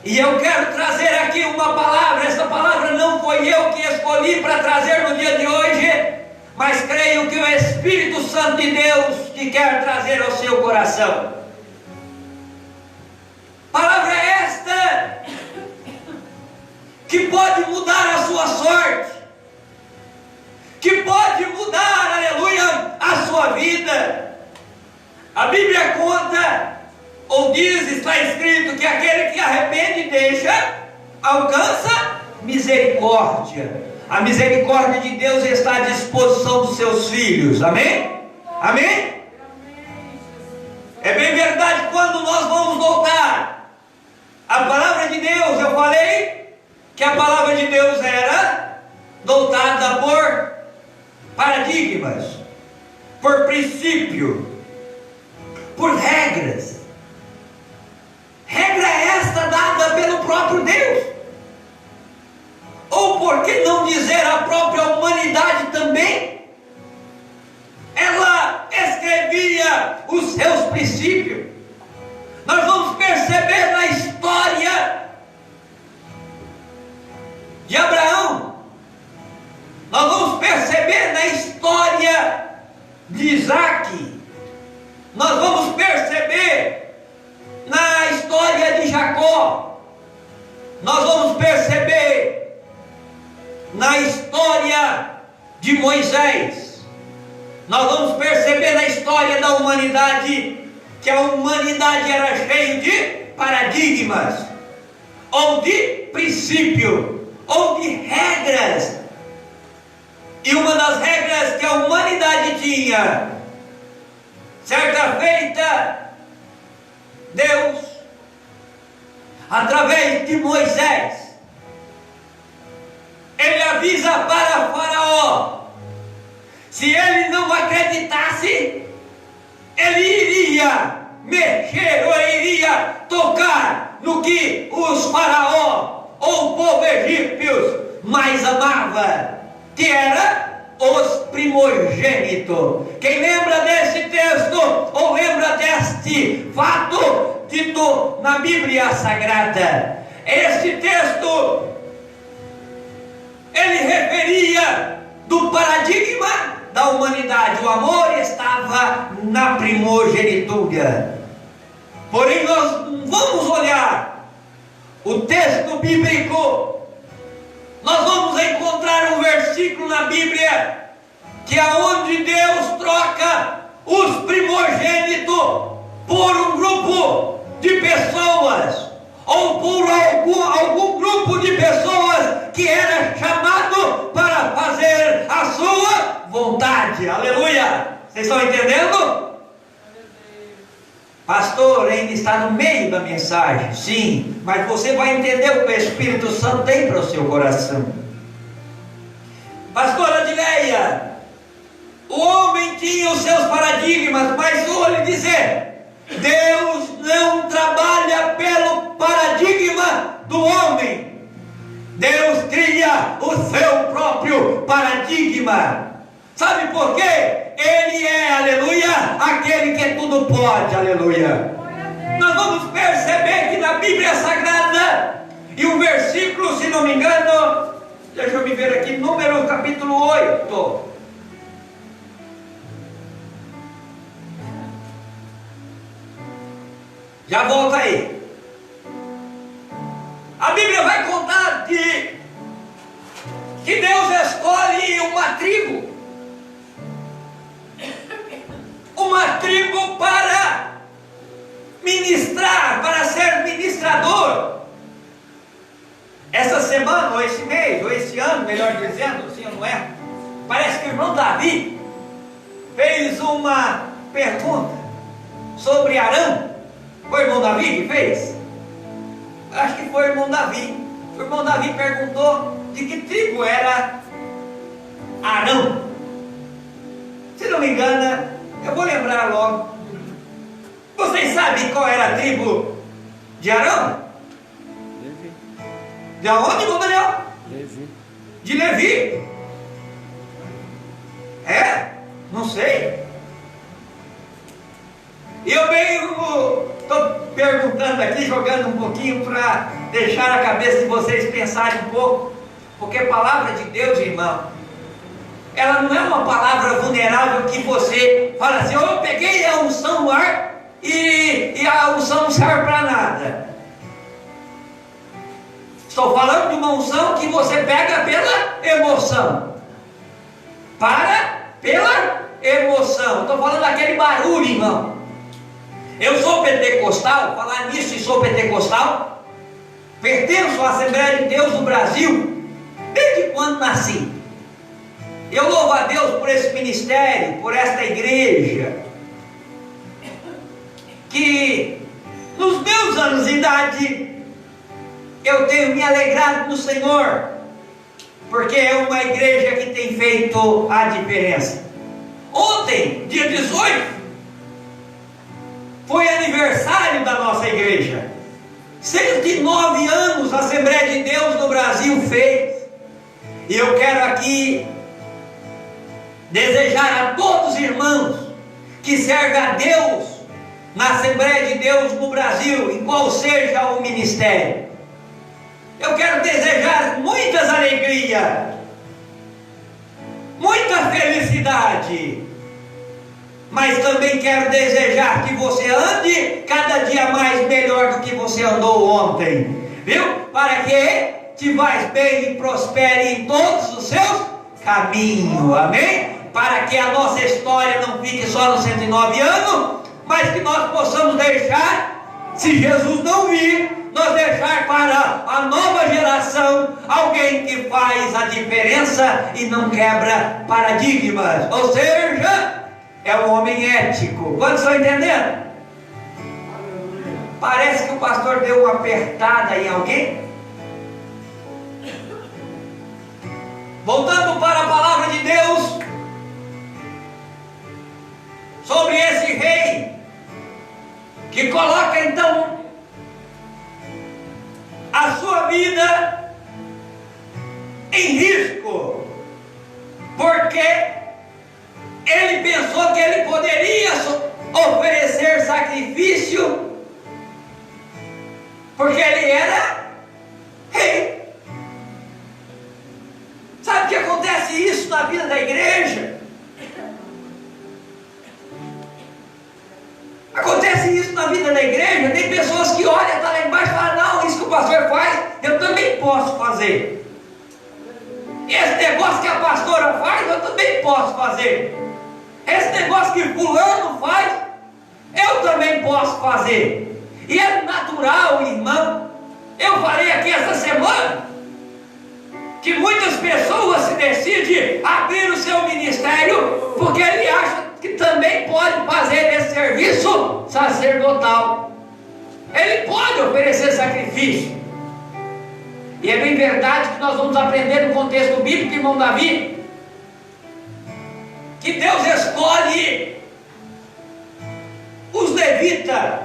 E eu quero trazer aqui uma palavra. Essa palavra não foi eu que escolhi para trazer no dia de hoje, mas creio que o Espírito Santo de Deus que quer trazer ao seu coração. Palavra esta que pode mudar a sua sorte, que pode mudar, aleluia, a sua vida. A Bíblia conta, ou diz, está escrito, que aquele que arrepende e deixa, alcança misericórdia. A misericórdia de Deus está à disposição dos seus filhos. Amém? Amém? É bem verdade, quando nós vamos voltar a palavra de Deus, eu falei que a palavra de Deus era doutada por paradigmas, por princípio, por regras. Regra esta dada pelo próprio Deus, ou por que não dizer a própria humanidade também. Ela escrevia os seus princípios. Nós vamos perceber na história de Abraão, nós vamos perceber na história de Isaac, nós vamos perceber na história de Jacó, nós vamos perceber na história de Moisés, nós vamos perceber na história da humanidade que a humanidade era cheia de paradigmas, ou de princípio, ou de regras. E uma das regras que a humanidade tinha, certa feita, Deus, através de Moisés, ele avisa para Faraó, se ele não acreditasse, ele iria mexer ou iria tocar no que os Faraó ou o povo egípcio mais amava, que era os primogênitos. Quem lembra desse texto ou lembra deste fato dito na Bíblia Sagrada? Este texto ele referia do paradigma da humanidade. O amor estava na primogenitura. Porém, nós vamos olhar o texto bíblico, nós vamos encontrar um versículo na Bíblia que é onde Deus troca os primogênitos por um grupo de pessoas, ou por algum grupo de pessoas que era chamado para fazer a sua vontade. Aleluia! Vocês estão entendendo? Pastor, ainda está no meio da mensagem. Sim, mas você vai entender o que o Espírito Santo tem para o seu coração. Pastora Adileia, o homem tinha os seus paradigmas, mas vou lhe dizer, Deus não trabalha pelo paradigma do homem. Deus cria o seu próprio paradigma. Sabe por quê? Ele é, aleluia, aquele que tudo pode, aleluia. Nós vamos perceber que na Bíblia Sagrada, e o versículo, se não me engano, deixa eu me ver aqui, Números capítulo 8. Já volta aí. A Bíblia vai contar que Deus escolhe uma tribo para ministrar, para ser ministrador. Essa semana, ou esse mês, ou esse ano, melhor dizendo, sim ou não é? Parece que o irmão Davi fez uma pergunta sobre Arão. Foi o irmão Davi que fez? Acho que foi o irmão Davi. O irmão Davi perguntou de que tribo era Arão. Se não me engano, eu vou lembrar logo. Vocês sabem qual era a tribo de Arão? Levi. De onde, irmão Daniel? Levi. De Levi. É? Não sei. E eu estou perguntando aqui, jogando um pouquinho para deixar a cabeça de vocês pensarem um pouco, porque a palavra de Deus, irmão, ela não é uma palavra vulnerável que você fala assim, eu peguei a unção no ar e a unção não serve para nada. Estou falando de uma unção que você pega pela emoção. Pela emoção. Estou falando daquele barulho, irmão. Eu sou pentecostal, falar nisso e sou pentecostal. Pertenço à Assembleia de Deus do Brasil desde quando nasci. Eu louvo a Deus por esse ministério, por esta igreja, que nos meus anos de idade eu tenho me alegrado no Senhor, porque é uma igreja que tem feito a diferença. Ontem, dia 18, foi aniversário da nossa igreja. 109 anos a Assembleia de Deus no Brasil fez. E eu quero aqui desejar a todos os irmãos que servem a Deus na Assembleia de Deus no Brasil, em qual seja o ministério, eu quero desejar muitas alegrias, muita felicidade, mas também quero desejar que você ande cada dia mais melhor do que você andou ontem, viu? Para que te vais bem e prospere em todos os seus caminhos, amém? Para que a nossa história não fique só nos 109 anos, mas que nós possamos deixar, se Jesus não vir, nós deixar para a nova geração alguém que faz a diferença e não quebra paradigmas, ou seja, é um homem ético. Quantos estão entendendo? Parece que o pastor deu uma apertada em alguém. Voltando para a palavra de Deus, sobre esse rei, que coloca então a sua vida em risco, porque ele pensou que ele poderia oferecer sacrifício, porque ele era rei. Sabe que acontece isso na vida da igreja? Acontece isso na vida da igreja. Tem pessoas que olham, está lá embaixo e falam, não, isso que o pastor faz, eu também posso fazer. esse negócio que a pastora faz, eu também posso fazer. Esse negócio que fulano faz, eu também posso fazer. E é natural, irmão. Eu falei aqui essa semana que muitas pessoas se decidem abrir o seu ministério porque ele acha que também pode fazer esse serviço sacerdotal. Ele pode oferecer sacrifício. E é bem verdade que nós vamos aprender no contexto bíblico, irmão Davi, que Deus escolhe os levitas.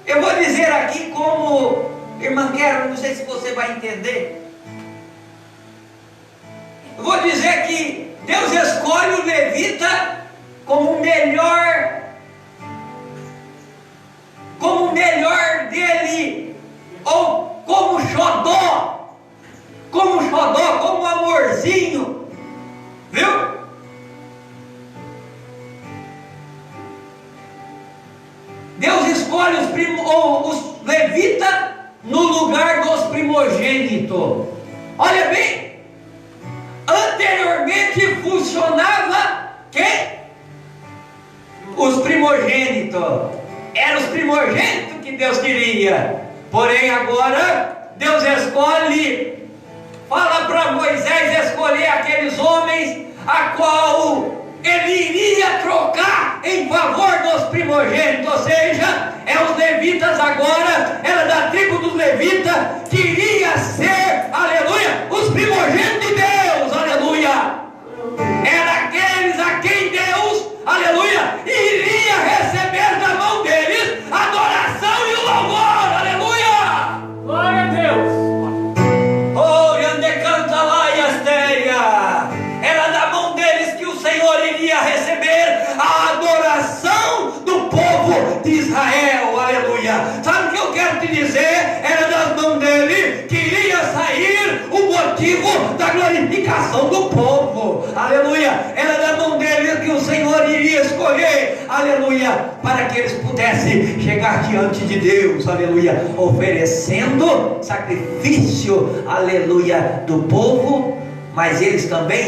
Eu vou dizer aqui como, irmã Quero, não sei se você vai entender. Eu vou dizer que Deus escolhe o levita como o melhor dele, ou como xodó, como amorzinho, viu? Deus escolhe os levitas no lugar dos primogênitos. Olha bem, anteriormente funcionava quem? Os primogênitos. Eram os primogênitos que Deus queria. Porém agora Deus escolhe, fala para Moisés escolher aqueles homens a qual ele iria trocar em favor dos primogênitos. Ou seja, os levitas agora, era da tribo dos levitas, que iria ser, aleluia, os primogênitos de Deus, aleluia. Era aqueles a quem Deus, aleluia, iria receber da mão deles a adoração e o louvor, aleluia. Glória a Deus. Oh, Yande canta lá e Astéria. Era da mão deles que o Senhor iria receber a adoração do povo de Israel, aleluia. Sabe o que eu quero te dizer? Era das mãos dele que iria sair o motivo da glorificação do povo, aleluia. Era da mão dele que o Senhor iria escolher, aleluia, para que eles pudessem chegar diante de Deus, aleluia, oferecendo sacrifício, aleluia, do povo. Mas eles também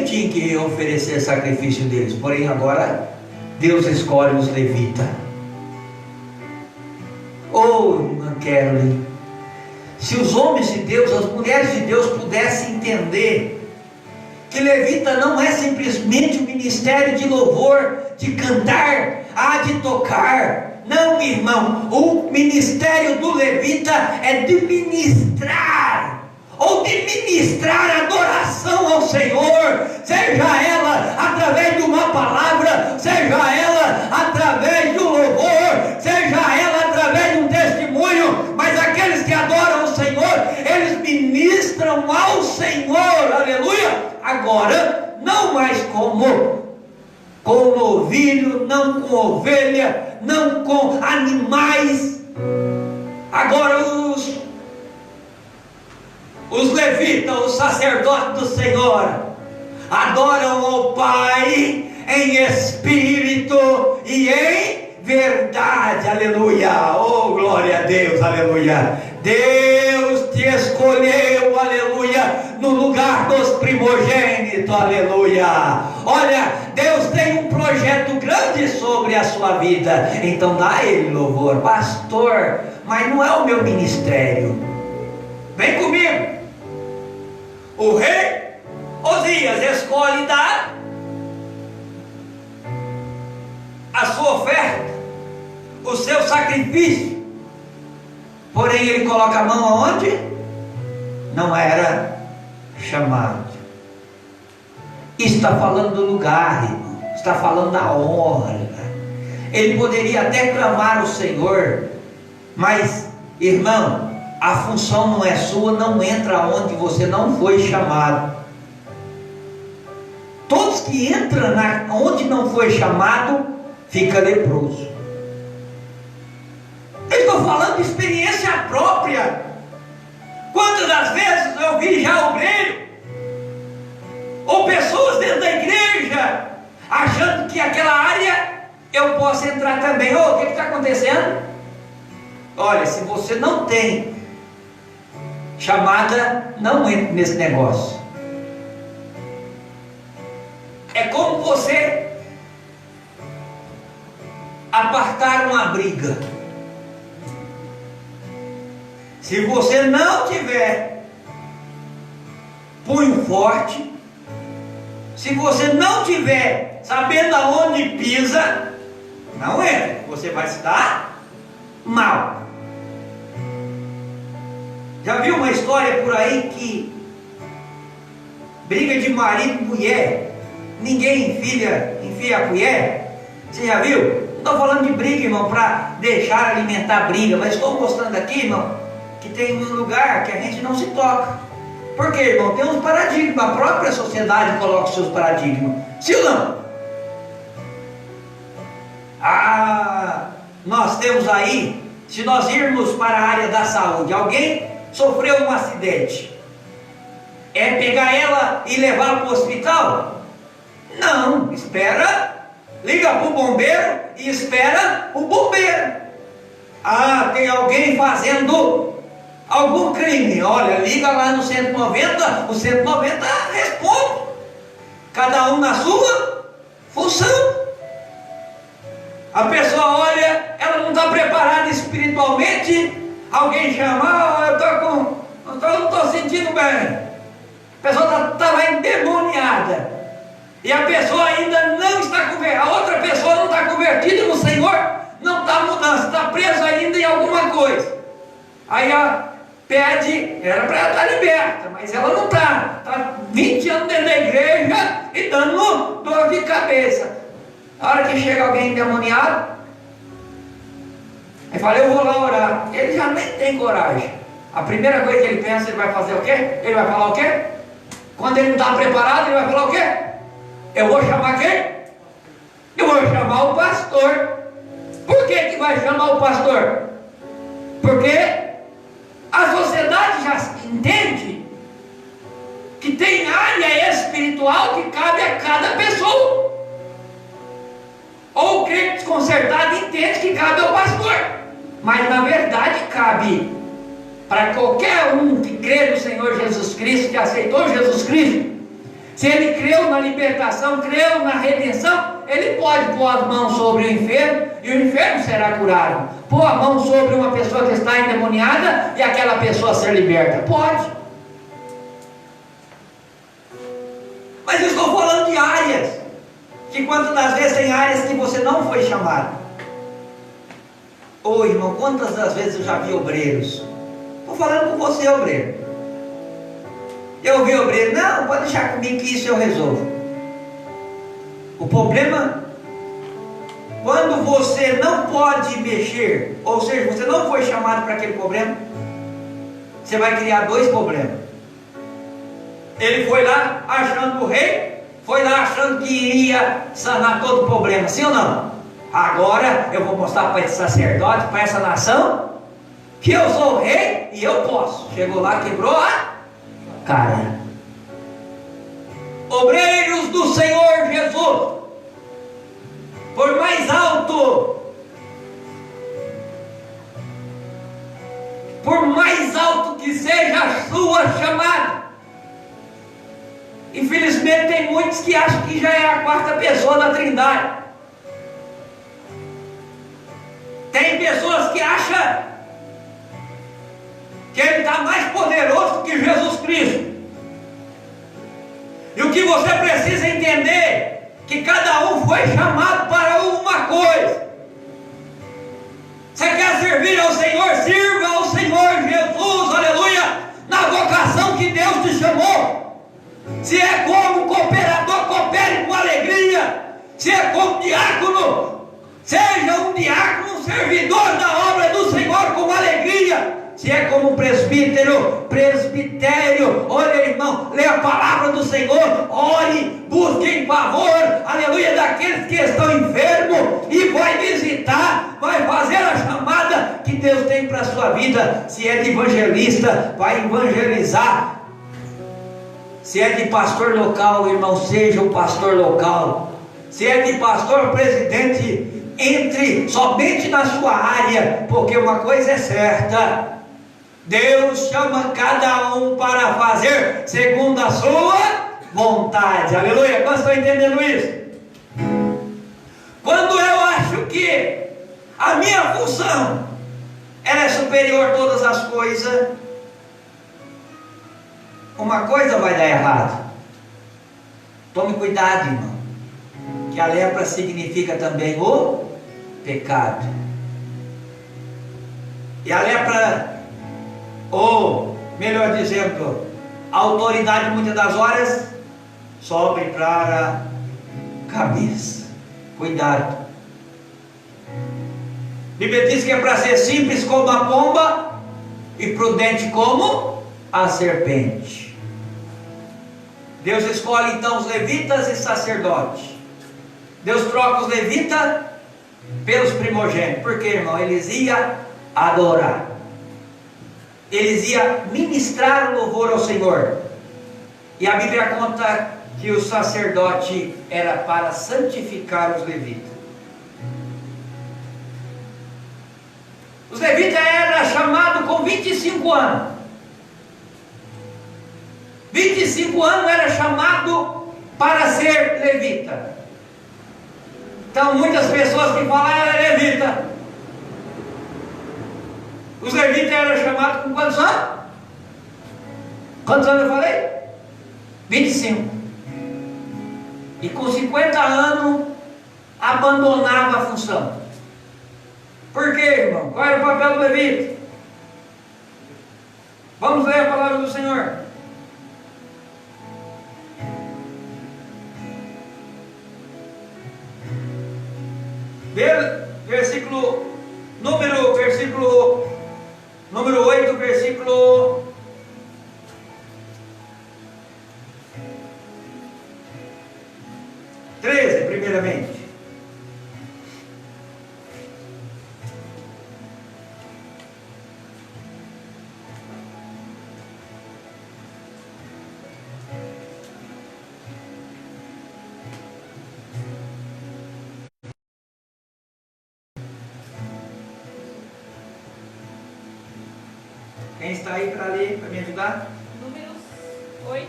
tinham que oferecer sacrifício deles. Porém agora Deus escolhe os levitas. Oh, irmã Carolyn, se os homens de Deus, as mulheres de Deus pudessem entender que levita não é simplesmente o ministério de louvor, de cantar, de tocar. Não, irmão, o ministério do levita é de ministrar, ou de ministrar adoração ao Senhor, seja ela através de uma palavra, seja ela através do louvor, seja ela através de um testemunho. Mas aqueles que adoram o Senhor, eles ministram ao Senhor, aleluia. Agora, não mais como novilho, não com ovelha, não com animais. Agora os levitas, os sacerdotes do Senhor, adoram ao Pai em espírito e em verdade, aleluia. Oh, glória a Deus, aleluia. Deus te escolheu, aleluia, no lugar dos primogênitos, aleluia. Olha, Deus tem um projeto grande sobre a sua vida, então dá a Ele louvor. Pastor, mas não é o meu ministério. Vem comigo. O rei Osias escolhe dar a sua oferta, o seu sacrifício. Porém ele coloca a mão aonde? Não era chamado. Está falando do lugar, irmão. Está falando da honra. Ele poderia até clamar ao Senhor, mas, irmão, a função não é sua, não entra onde você não foi chamado. Todos que entram onde não foi chamado, fica leproso. Eu estou falando de experiência própria. Quantas das vezes eu vi já obreiro ou pessoas dentro da igreja achando que que aquela área eu possa entrar também. O que está acontecendo? Olha, se você não tem chamada, não entre nesse negócio. É como você apartar uma briga. Se você não tiver punho forte, se você não tiver sabendo aonde pisa, não entra, você vai se dar mal. Já viu uma história por aí que briga de marido e mulher, ninguém enfia a colher? Você já viu? Não estou falando de briga, irmão, para deixar alimentar a briga, mas estou mostrando aqui, irmão, que tem um lugar que a gente não se toca. Por quê, irmão? Tem uns paradigmas, a própria sociedade coloca os seus paradigmas. Sim ou não? Nós temos aí, se nós irmos para a área da saúde, alguém sofreu um acidente, é pegar ela e levar para o hospital? Não, espera, liga para o bombeiro e espera o bombeiro. Tem alguém fazendo algum crime, olha, liga lá no 190, o 190 responde, cada um na sua função. A pessoa olha, ela não está preparada espiritualmente, alguém chama, eu não estou sentindo bem, a pessoa está lá endemoniada, e a pessoa ainda não está convertida, a outra pessoa não está convertida no Senhor, não está mudando, está presa ainda em alguma coisa. Aí ela pede, era para ela estar liberta, mas ela não está 20 anos dentro da igreja e dando dor de cabeça. A hora que chega alguém endemoniado, aí fala, eu vou lá orar. Ele já nem tem coragem. A primeira coisa que ele pensa, ele vai fazer o quê? Ele vai falar o quê? Quando ele não está preparado, ele vai falar o quê? Eu vou chamar quem? Eu vou chamar o pastor. Por que vai chamar o pastor? Porque a sociedade já entende que tem área espiritual que cabe a cada pessoa. Ou o crente desconcertado entende que cabe ao pastor, mas na verdade cabe para qualquer um que crê no Senhor Jesus Cristo, que aceitou Jesus Cristo. Se ele creu na libertação, creu na redenção, ele pode pôr as mãos sobre o enfermo e o enfermo será curado. Pôr a mão sobre uma pessoa que está endemoniada e aquela pessoa ser liberta. Pode. Mas eu estou falando de áreas, que quantas das vezes tem áreas que você não foi chamado. Ô irmão, quantas das vezes eu já vi obreiros? Estou falando com você, obreiro. Eu vi obreiro, não, pode deixar comigo que isso eu resolvo. O problema, quando você não pode mexer, ou seja, você não foi chamado para aquele problema, você vai criar dois problemas. Ele foi lá achando o rei, foi lá achando que iria sanar todo o problema, sim ou não? Agora eu vou mostrar para esse sacerdote, para essa nação, que eu sou o rei e eu posso. Chegou lá, quebrou a cara. Obreiros do Senhor Jesus, por mais alto que seja a sua chamada, infelizmente tem muitos que acham que já é a quarta pessoa da Trindade. Tem pessoas que acham que ele está mais poderoso do que Jesus Cristo. E o que você precisa entender, que cada um foi chamado para uma coisa. Você quer servir ao Senhor? Sirva ao Senhor Jesus, aleluia, na vocação que Deus te chamou. Se é como cooperador, coopere com alegria. Se é como diácono, seja um diácono, um servidor da obra do Senhor com alegria. Se é como presbítero, presbitério, olha irmão, lê a palavra do Senhor, ore, busque em favor, aleluia, daqueles que estão enfermos, e vai visitar, vai fazer a chamada que Deus tem para a sua vida. Se é de evangelista, vai evangelizar. Se é de pastor local, irmão, seja o pastor local. Se é de pastor, presidente, entre somente na sua área, porque uma coisa é certa: Deus chama cada um para fazer segundo a sua vontade. Aleluia! Quantos estão entendendo isso? Quando eu acho que a minha função ela é superior a todas as coisas, uma coisa vai dar errado. Tome cuidado, irmão, que a lepra significa também o pecado. E a lepra, ou melhor dizendo, a autoridade muitas das horas sobe para a cabeça. Cuidado. A Bíblia diz que é para ser simples como a pomba e prudente como a serpente. Deus escolhe então os levitas e sacerdotes. Deus troca os levitas pelos primogênitos. Por quê, irmão? Eles iam adorar. Eles iam ministrar o louvor ao Senhor. E a Bíblia conta que o sacerdote era para santificar os levitas. Os levitas eram chamados com 25 anos. 25 anos era chamado para ser levita. Então muitas pessoas que falam era levita. Os levitas eram chamados com quantos anos? Quantos anos eu falei? 25. E com 50 anos abandonava a função. Por quê, irmão? Qual era o papel do levita? Vamos ler a palavra do Senhor. Versículo número 8, versículo 13, primeiramente. Quem está aí para ler, para me ajudar? Números 8.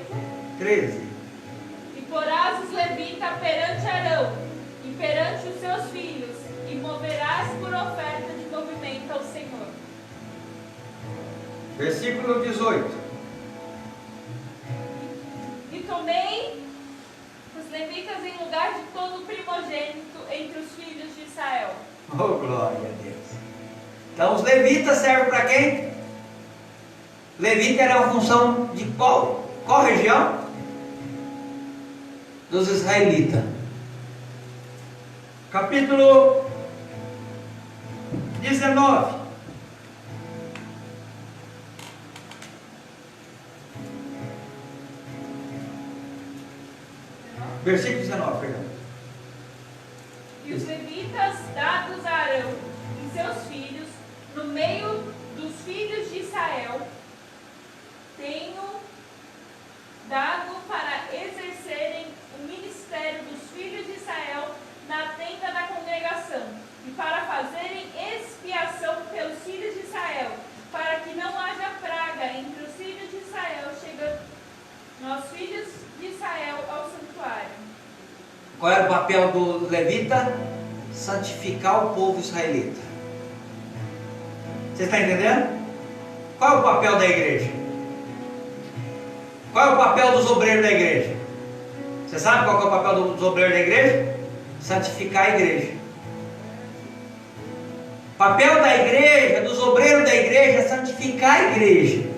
13. E porás os levitas perante Arão e perante os seus filhos, e moverás por oferta de movimento ao Senhor. Versículo 18. E tomei os levitas em lugar de todo primogênito entre os filhos de Israel. Oh, glória a Deus. Então os levitas servem para quem? Levita era a função de qual região? Dos israelitas. Capítulo 19. Versículo 19, perdão. E os levitas dados a Arão e seus filhos, no meio dos filhos de Israel, tenho dado para exercerem o ministério dos filhos de Israel na tenda da congregação, e para fazerem expiação pelos filhos de Israel, para que não haja praga entre os filhos de Israel, chegando aos filhos de Israel ao santuário. Qual era o papel do levita? Santificar o povo israelita. Você está entendendo? Qual é o papel da igreja? Qual é o papel dos obreiros da igreja? Você sabe qual é o papel dos obreiros da igreja? Santificar a igreja. O papel da igreja, dos obreiros da igreja, é santificar a igreja.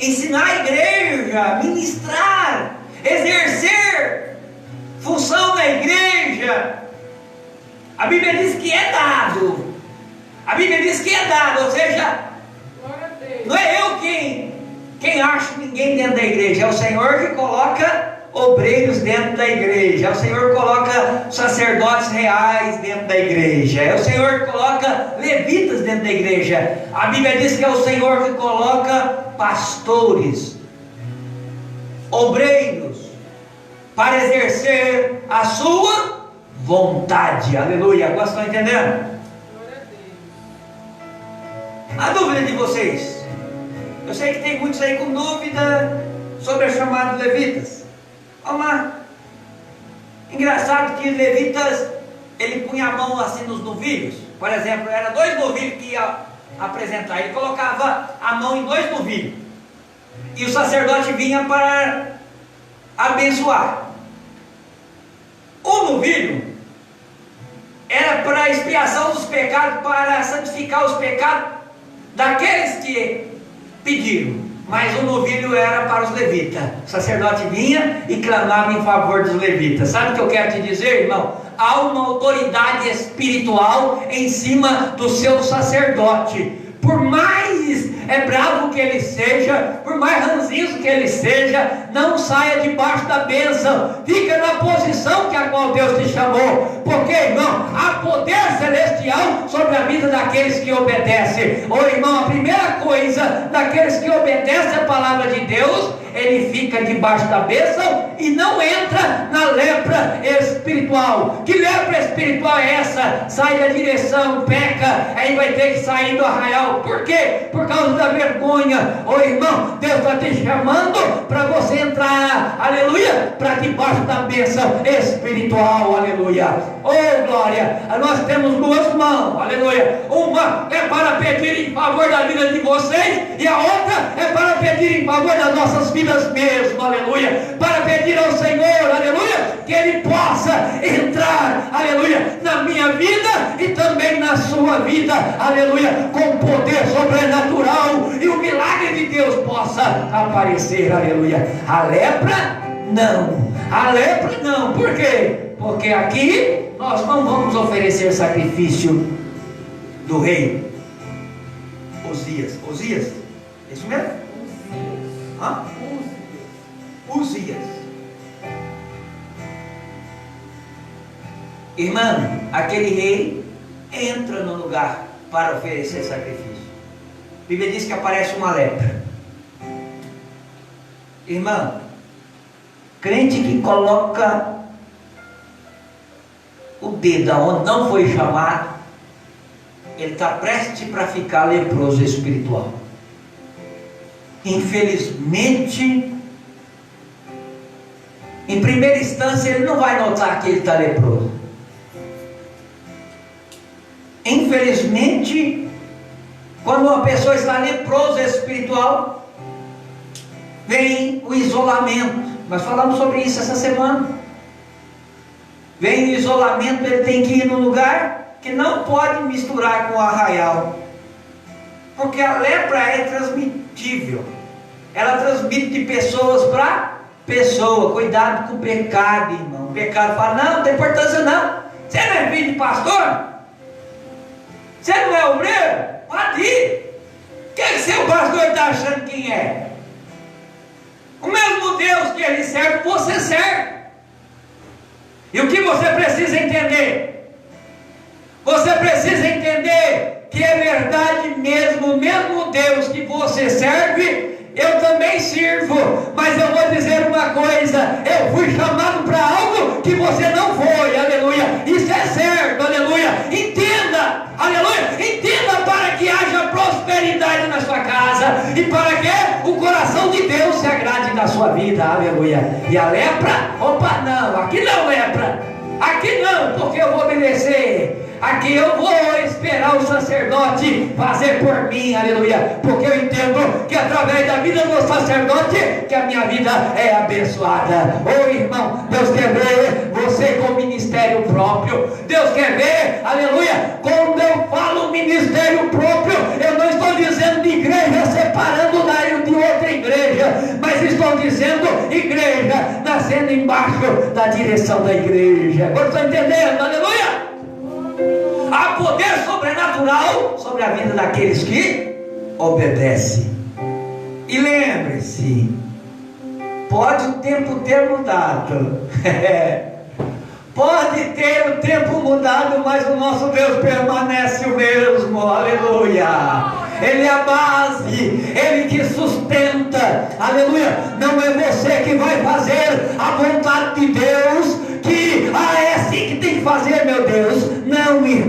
Ensinar a igreja, ministrar, exercer função na igreja. A Bíblia diz que é dado. A Bíblia diz que é dado, ou seja, não é eu quem acha ninguém dentro da igreja, é o Senhor que coloca obreiros dentro da igreja, é o Senhor que coloca sacerdotes reais dentro da igreja, é o Senhor que coloca levitas dentro da igreja. A Bíblia diz que é o Senhor que coloca pastores, obreiros, para exercer a sua vontade. Aleluia. Agora estão entendendo? A dúvida de vocês, eu sei que tem muitos aí com dúvida sobre a chamada de levitas. Vamos lá. Engraçado que levitas, ele punha a mão assim nos novilhos. Por exemplo, era 2 novilhos que ia apresentar, ele colocava a mão em 2 novilhos e o sacerdote vinha para abençoar. O novilho era para a expiação dos pecados, para santificar os pecados daqueles que pediram, mas o novilho era para os levitas. O sacerdote vinha e clamava em favor dos levitas. Sabe o que eu quero te dizer, irmão? Há uma autoridade espiritual em cima do seu sacerdote. Por mais bravo que ele seja, por mais ranzinho que ele seja, não saia debaixo da bênção. Fica na posição que a qual Deus te chamou. Porque, irmão, há poder celestial sobre a vida daqueles que obedecem. Ô irmão, a primeira coisa daqueles que obedecem a palavra de Deus, ele fica debaixo da bênção e não entra na lepra espiritual. Que lepra espiritual é essa? Sai da direção, peca, aí vai ter que sair do arraial. Por quê? Por causa da vergonha. Ô irmão, Deus está te chamando para você entrar, aleluia, para debaixo da bênção espiritual, aleluia. Oh glória, nós temos 2 mãos, aleluia. Uma é para pedir em favor da vida de vocês, e a outra é para pedir em favor das nossas vidas mesmo, aleluia. Para pedir ao Senhor, aleluia, que Ele possa entrar, aleluia, na minha vida e também na sua vida, aleluia, com poder sobrenatural, e o milagre de Deus possa aparecer, aleluia. A lepra não, a lepra não. Por quê? Porque aqui nós não vamos oferecer sacrifício do rei Uzias. Uzias? É isso mesmo? Hã? Uzias. Irmão, aquele rei entra no lugar para oferecer sacrifício. A Bíblia diz que aparece uma lepra. Irmão, crente que coloca o dedo aonde não foi chamado, ele está prestes para ficar leproso espiritual. Infelizmente, em primeira instância, ele não vai notar que ele está leproso. Infelizmente, quando uma pessoa está leprosa espiritual, vem o isolamento. Nós falamos sobre isso essa semana. Vem o isolamento, ele tem que ir num lugar que não pode misturar com o arraial, porque a lepra é transmitível. Ela transmite de pessoas para pessoa. Cuidado com o pecado, irmão. O pecado fala: não tem importância não. Você não é filho de pastor? Você não é obreiro? Pode ir. Quem seu pastor está achando quem é? O mesmo Deus que ele serve, você serve. E o que você precisa entender? Você precisa entender que é verdade mesmo, o mesmo Deus que você serve, eu também sirvo. Mas eu vou dizer uma coisa: eu fui chamado para algo que você não foi, aleluia. Isso é certo, aleluia. Entenda, aleluia. Entenda, para que haja prosperidade na sua casa e para que o coração de Deus se agrade na sua vida, aleluia. E a lepra? Opa, não, aqui não lepra, aqui não, porque eu vou obedecer. Aqui eu vou esperar o sacerdote fazer por mim, aleluia, porque eu entendo que através da vida do sacerdote que a minha vida é abençoada. Ô irmão, Deus quer ver você com ministério próprio. Deus quer ver, aleluia. Quando eu falo ministério próprio, eu não estou dizendo de igreja separando de outra igreja, mas estou dizendo igreja nascendo embaixo da direção da igreja. Agora estão entendendo, aleluia? Há poder sobrenatural sobre a vida daqueles que obedecem. E lembre-se, pode o tempo ter mudado, pode ter o tempo mudado, mas o nosso Deus permanece o mesmo, aleluia. Ele é a base, Ele que sustenta, aleluia. Não é você que vai fazer a vontade de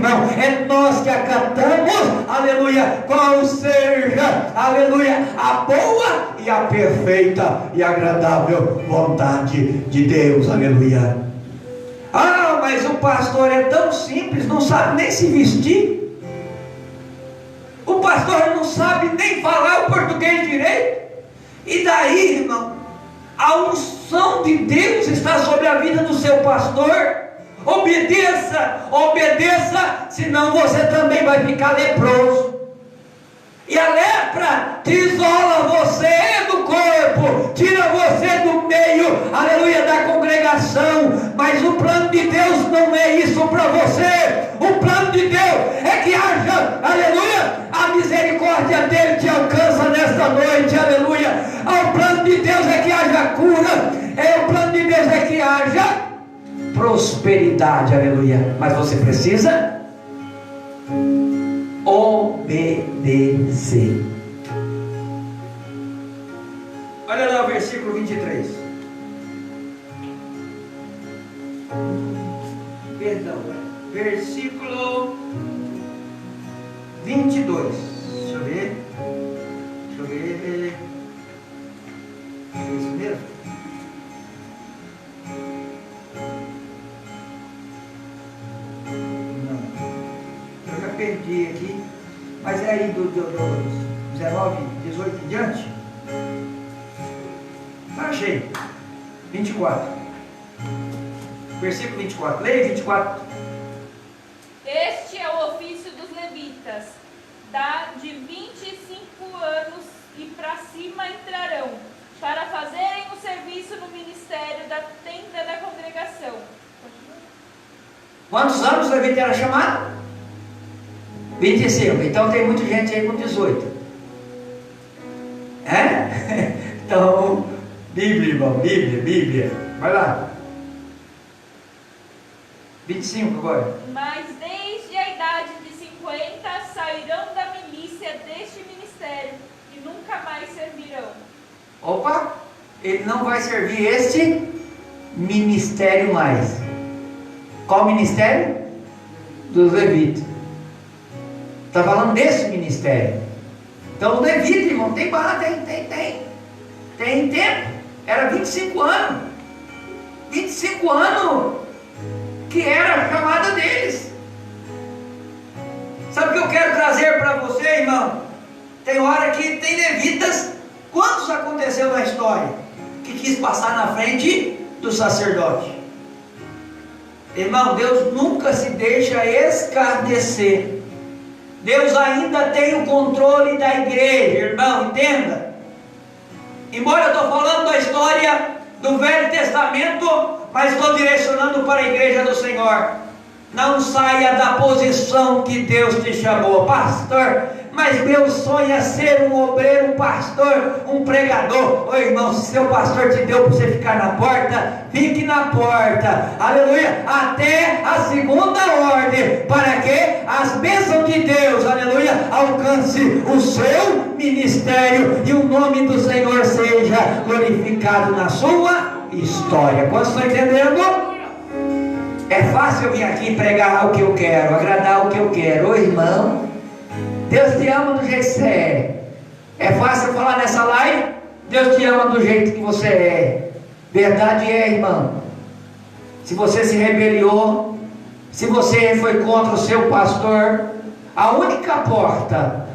irmão, é nós que acatamos, aleluia, qual seja, aleluia, a boa e a perfeita e agradável vontade de Deus, aleluia. Ah, mas o pastor é tão simples, não sabe nem se vestir. O pastor não sabe nem falar o português direito. E daí, irmão, a unção de Deus está sobre a vida do seu pastor. Obedeça, obedeça, senão você também vai ficar leproso. E a lepra te isola você do corpo, tira você do meio, aleluia, da congregação. Mas o plano de Deus não é isso para você. O plano de Deus é que haja, aleluia, a misericórdia dele te alcança nesta noite, aleluia. O plano de Deus é que haja cura, o plano de Deus é que haja prosperidade, aleluia. Mas você precisa obedecer. Olha lá o versículo 23. Perdão, versículo 22. Deixa eu ver. É isso mesmo? Não. Eu já perdi aqui. Mas é aí do 19, 18 em diante? Achei. 24. Versículo 24. Leia 24. Este é o ofício dos levitas. De 25 anos e para cima entrarão, para fazerem o serviço no ministério da tenda da congregação. Quantos anos o levita era chamado? 25. Então tem muita gente aí com 18. É? Então, Bíblia, irmão, Bíblia. Vai lá. 25 agora. Mas desde a idade de 50 sairão da milícia deste ministério e nunca mais servirão. Opa! Ele não vai servir este ministério mais. Qual ministério? Dos levitas. Está falando desse ministério. Então o levita, irmão, tem tempo. Era 25 anos. 25 anos que era a chamada deles. Sabe o que eu quero trazer para você, irmão? Tem hora que tem levitas. Quantos aconteceu na história que quis passar na frente do sacerdote? Irmão, Deus nunca se deixa escarnecer. Deus ainda tem o controle da igreja, irmão, entenda. Embora eu estou falando da história do Velho Testamento, mas estou direcionando para a igreja do Senhor. Não saia da posição que Deus te chamou, pastor. Mas meu sonho é ser um obreiro, um pastor, um pregador. Ô irmão, se seu pastor te deu para você ficar na porta, fique na porta, aleluia, até a segunda ordem, para que as bênçãos de Deus, aleluia, alcance o seu ministério e o nome do Senhor seja glorificado na sua história. Quantos estão entendendo? É fácil eu vir aqui pregar o que eu quero, agradar o que eu quero. Ô irmão, Deus te ama do jeito que você é. É fácil falar nessa live? Deus te ama do jeito que você é. Verdade é, irmão. Se você se rebeliou, se você foi contra o seu pastor, a única porta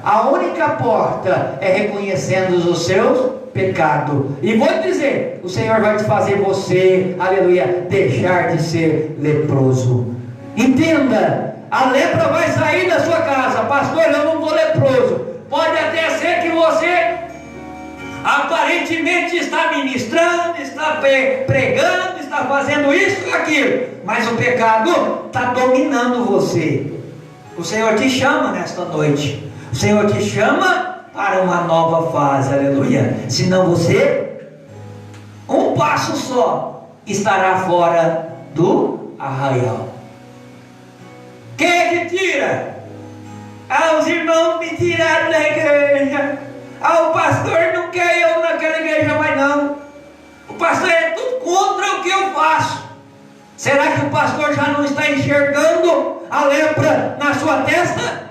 é reconhecendo os seus pecados. E vou te dizer, o Senhor vai te fazer você, aleluia, deixar de ser leproso. Entenda, a lepra vai sair da sua casa. Pastor, eu não estou leproso. Pode até ser que você aparentemente está ministrando, está pregando, está fazendo isso e aquilo, mas o pecado está dominando você. O Senhor te chama nesta noite. O Senhor te chama para uma nova fase, aleluia. Senão você, um passo só, estará fora do arraial. Quem é que tira? Os irmãos me tiraram da igreja. O pastor não quer eu naquela igreja mais não. O pastor é tudo contra o que eu faço. Será que o pastor já não está enxergando a lepra na sua testa?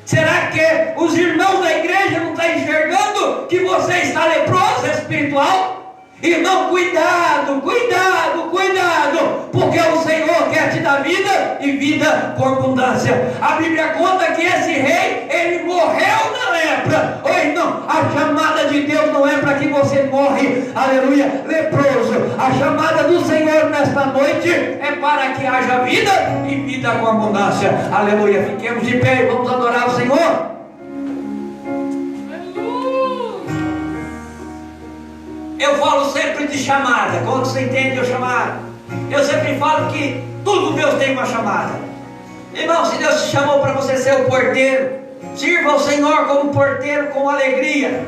Será que os irmãos da igreja não estão enxergando que você está leproso espiritual? Irmão, cuidado, cuidado, cuidado, porque o Senhor quer te dar vida e vida com abundância. A Bíblia conta que esse rei, ele morreu na lepra. Ô irmão, a chamada de Deus não é para que você morre, aleluia, leproso. A chamada do Senhor nesta noite é para que haja vida e vida com abundância. Aleluia, fiquemos de pé e vamos adorar o Senhor. Eu falo sempre de chamada. Quando você entende o chamado, eu sempre falo que tudo Deus tem uma chamada. Irmão, se Deus te chamou para você ser o porteiro, sirva ao Senhor como porteiro com alegria.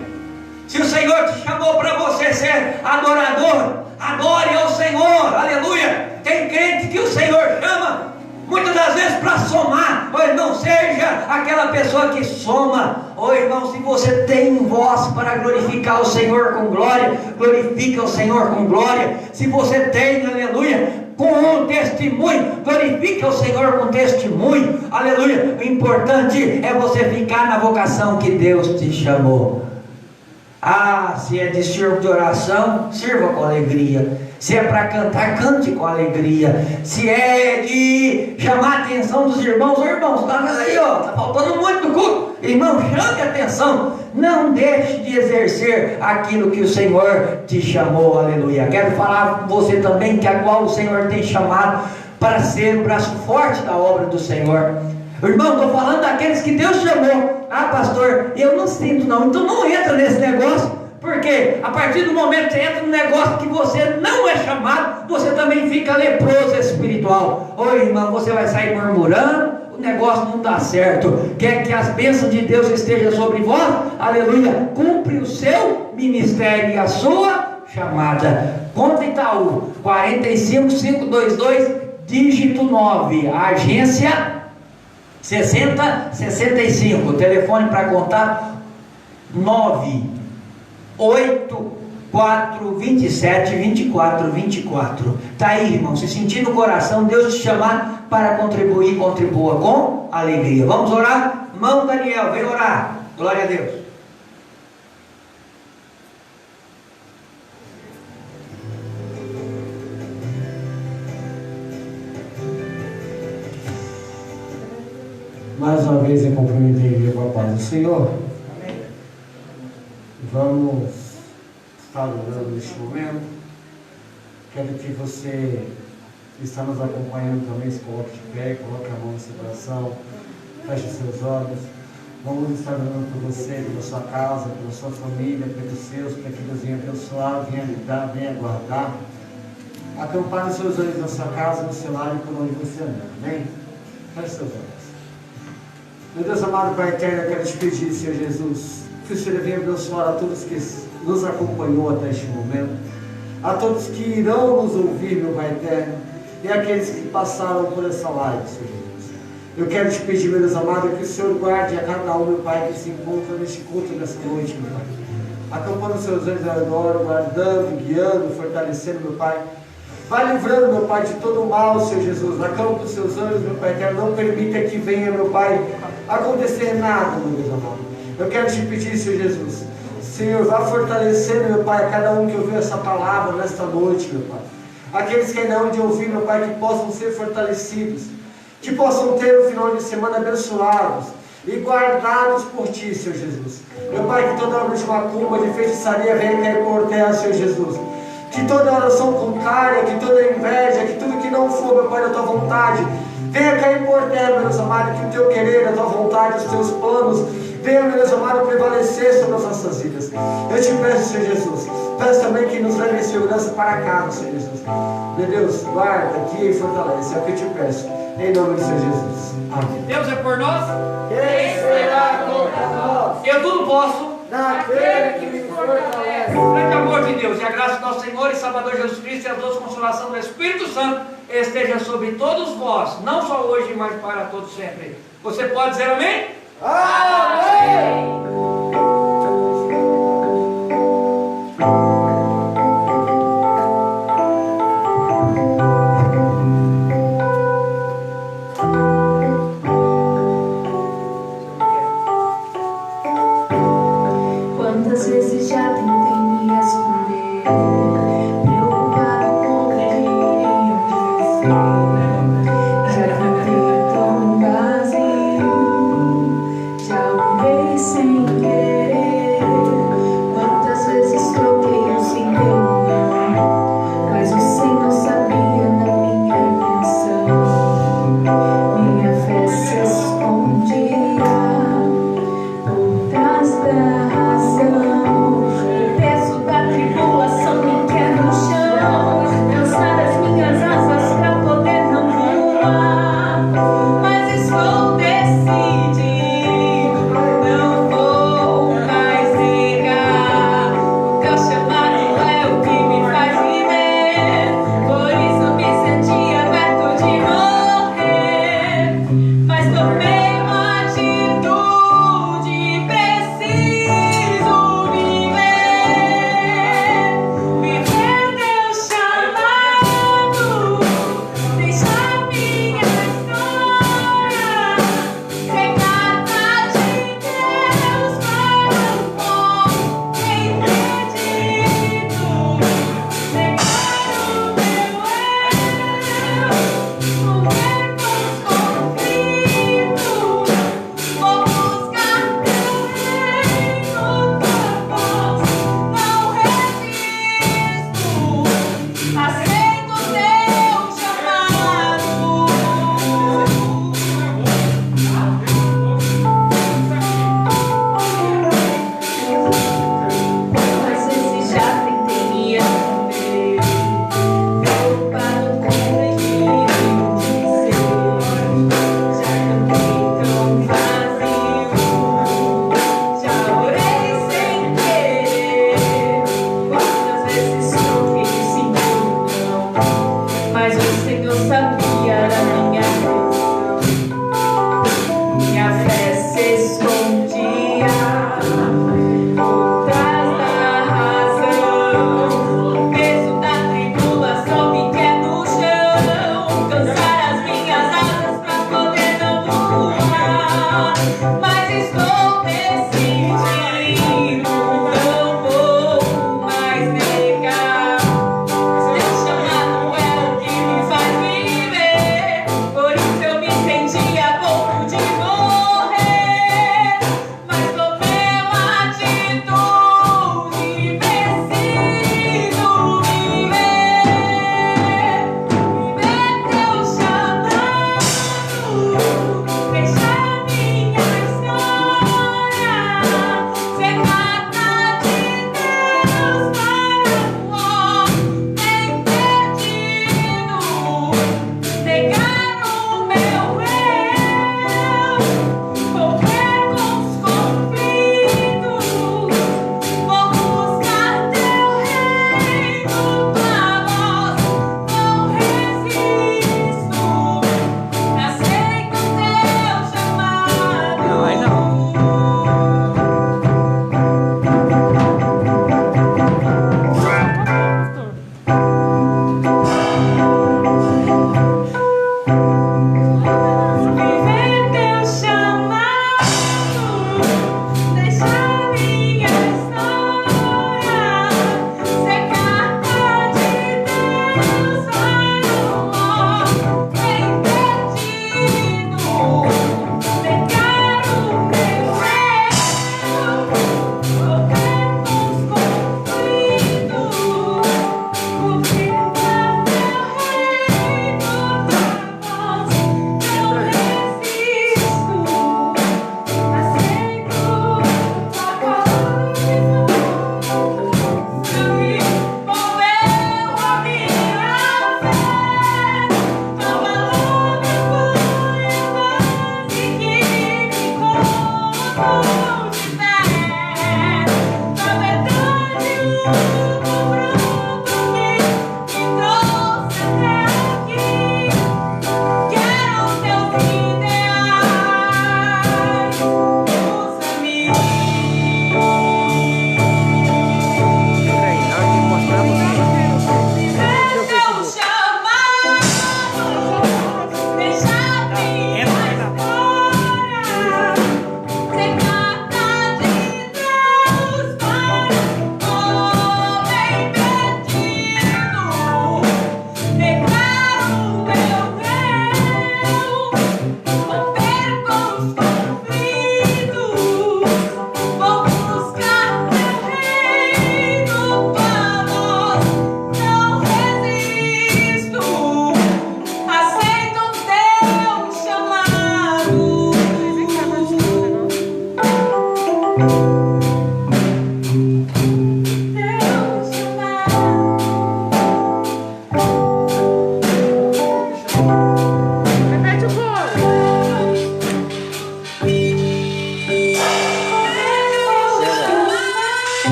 Se o Senhor te chamou para você ser adorador, adore ao Senhor, aleluia. Tem crente que o Senhor chama muitas das vezes para somar. Ô irmão, seja aquela pessoa que soma. Ô irmão, se você tem voz para glorificar o Senhor com glória, glorifica o Senhor com glória. Se você tem, aleluia, com um testemunho, glorifica o Senhor com testemunho, aleluia. O importante é você ficar na vocação que Deus te chamou. Ah, se é de servo de oração, sirva com alegria. Se é para cantar, cante com alegria. Se é de chamar a atenção dos irmãos, está aí, está faltando muito no culto. Irmão, chame a atenção. Não deixe de exercer aquilo que o Senhor te chamou, aleluia. Quero falar com você também que a qual o Senhor tem chamado para ser o braço forte da obra do Senhor. Irmão, estou falando daqueles que Deus chamou. Ah, pastor, eu não sinto não. Então não entra nesse negócio. Porque a partir do momento que você entra no negócio que você não é chamado, você também fica leproso espiritual. Ô irmão, você vai sair murmurando, o negócio não dá certo. Quer que as bênçãos de Deus estejam sobre vós? Aleluia. Cumpre o seu ministério e a sua chamada. Conta Itaú, 45522, dígito 9, agência 6065, telefone para contato 984272424. Está aí, irmão, se sentir no coração Deus te chamar para contribuir, contribua com alegria. Vamos orar? Irmão Daniel, vem orar. Glória a Deus. Mais uma vez eu cumprimento a igreja com a paz do Senhor. Amém. Vamos estar orando neste momento. Quero que você que está nos acompanhando também se coloque de pé, coloque a mão no seu coração, feche seus olhos. Vamos estar orando por você, pela sua casa, pela sua família, pelos seus, para que Deus venha abençoar, venha lidar, venha guardar. Acampar os seus olhos na sua casa, no seu lar e por onde você anda. Amém? Feche seus olhos. Meu Deus amado Pai eterno, eu quero te pedir, Senhor Jesus, que o Senhor venha abençoar a todos que nos acompanhou até este momento, a todos que irão nos ouvir, meu Pai eterno, e aqueles que passaram por essa live, Senhor Jesus. Eu quero te pedir, meu Deus amado, que o Senhor guarde a cada um, meu Pai, que se encontra neste culto nessa noite, meu Pai. Acampando os seus olhos ao redor, guardando, guiando, fortalecendo, meu Pai. Vai livrando, meu Pai, de todo o mal, Senhor Jesus. Acampa os seus olhos, meu Pai eterno. Não permita que venha, meu Pai, acontecer nada, meu Deus amado. Eu quero te pedir, Senhor Jesus, Senhor, vá fortalecendo, meu Pai, a cada um que ouviu essa palavra nesta noite, meu Pai. Aqueles que ainda hão de ouvir, meu Pai, que possam ser fortalecidos, que possam ter um final de semana abençoados e guardados por Ti, Senhor Jesus. Meu Pai, que toda obra de macumba, de feitiçaria venha cair por terra, Senhor Jesus. Que toda oração contrária, que toda inveja, que tudo que não for, meu Pai, da Tua vontade, venha cair por terra, meu Deus amado, que o Teu querer, a Tua vontade, os Teus planos, venha, meu Deus amado, prevalecer sobre as nossas vidas. Eu te peço, Senhor Jesus, peço também que nos leve em segurança para casa, Senhor Jesus. Meu Deus, guarda aqui e fortalece, é o que eu te peço, em nome do Senhor Jesus. Amém. Deus é por nós? Quem será contra nós? Eu tudo posso Naquele que me fortalece. O grande amor de Deus e a graça do nosso Senhor e Salvador Jesus Cristo e a doce consolação do Espírito Santo esteja sobre todos vós, não só hoje, mas para todos sempre. Você pode dizer amém? Amém!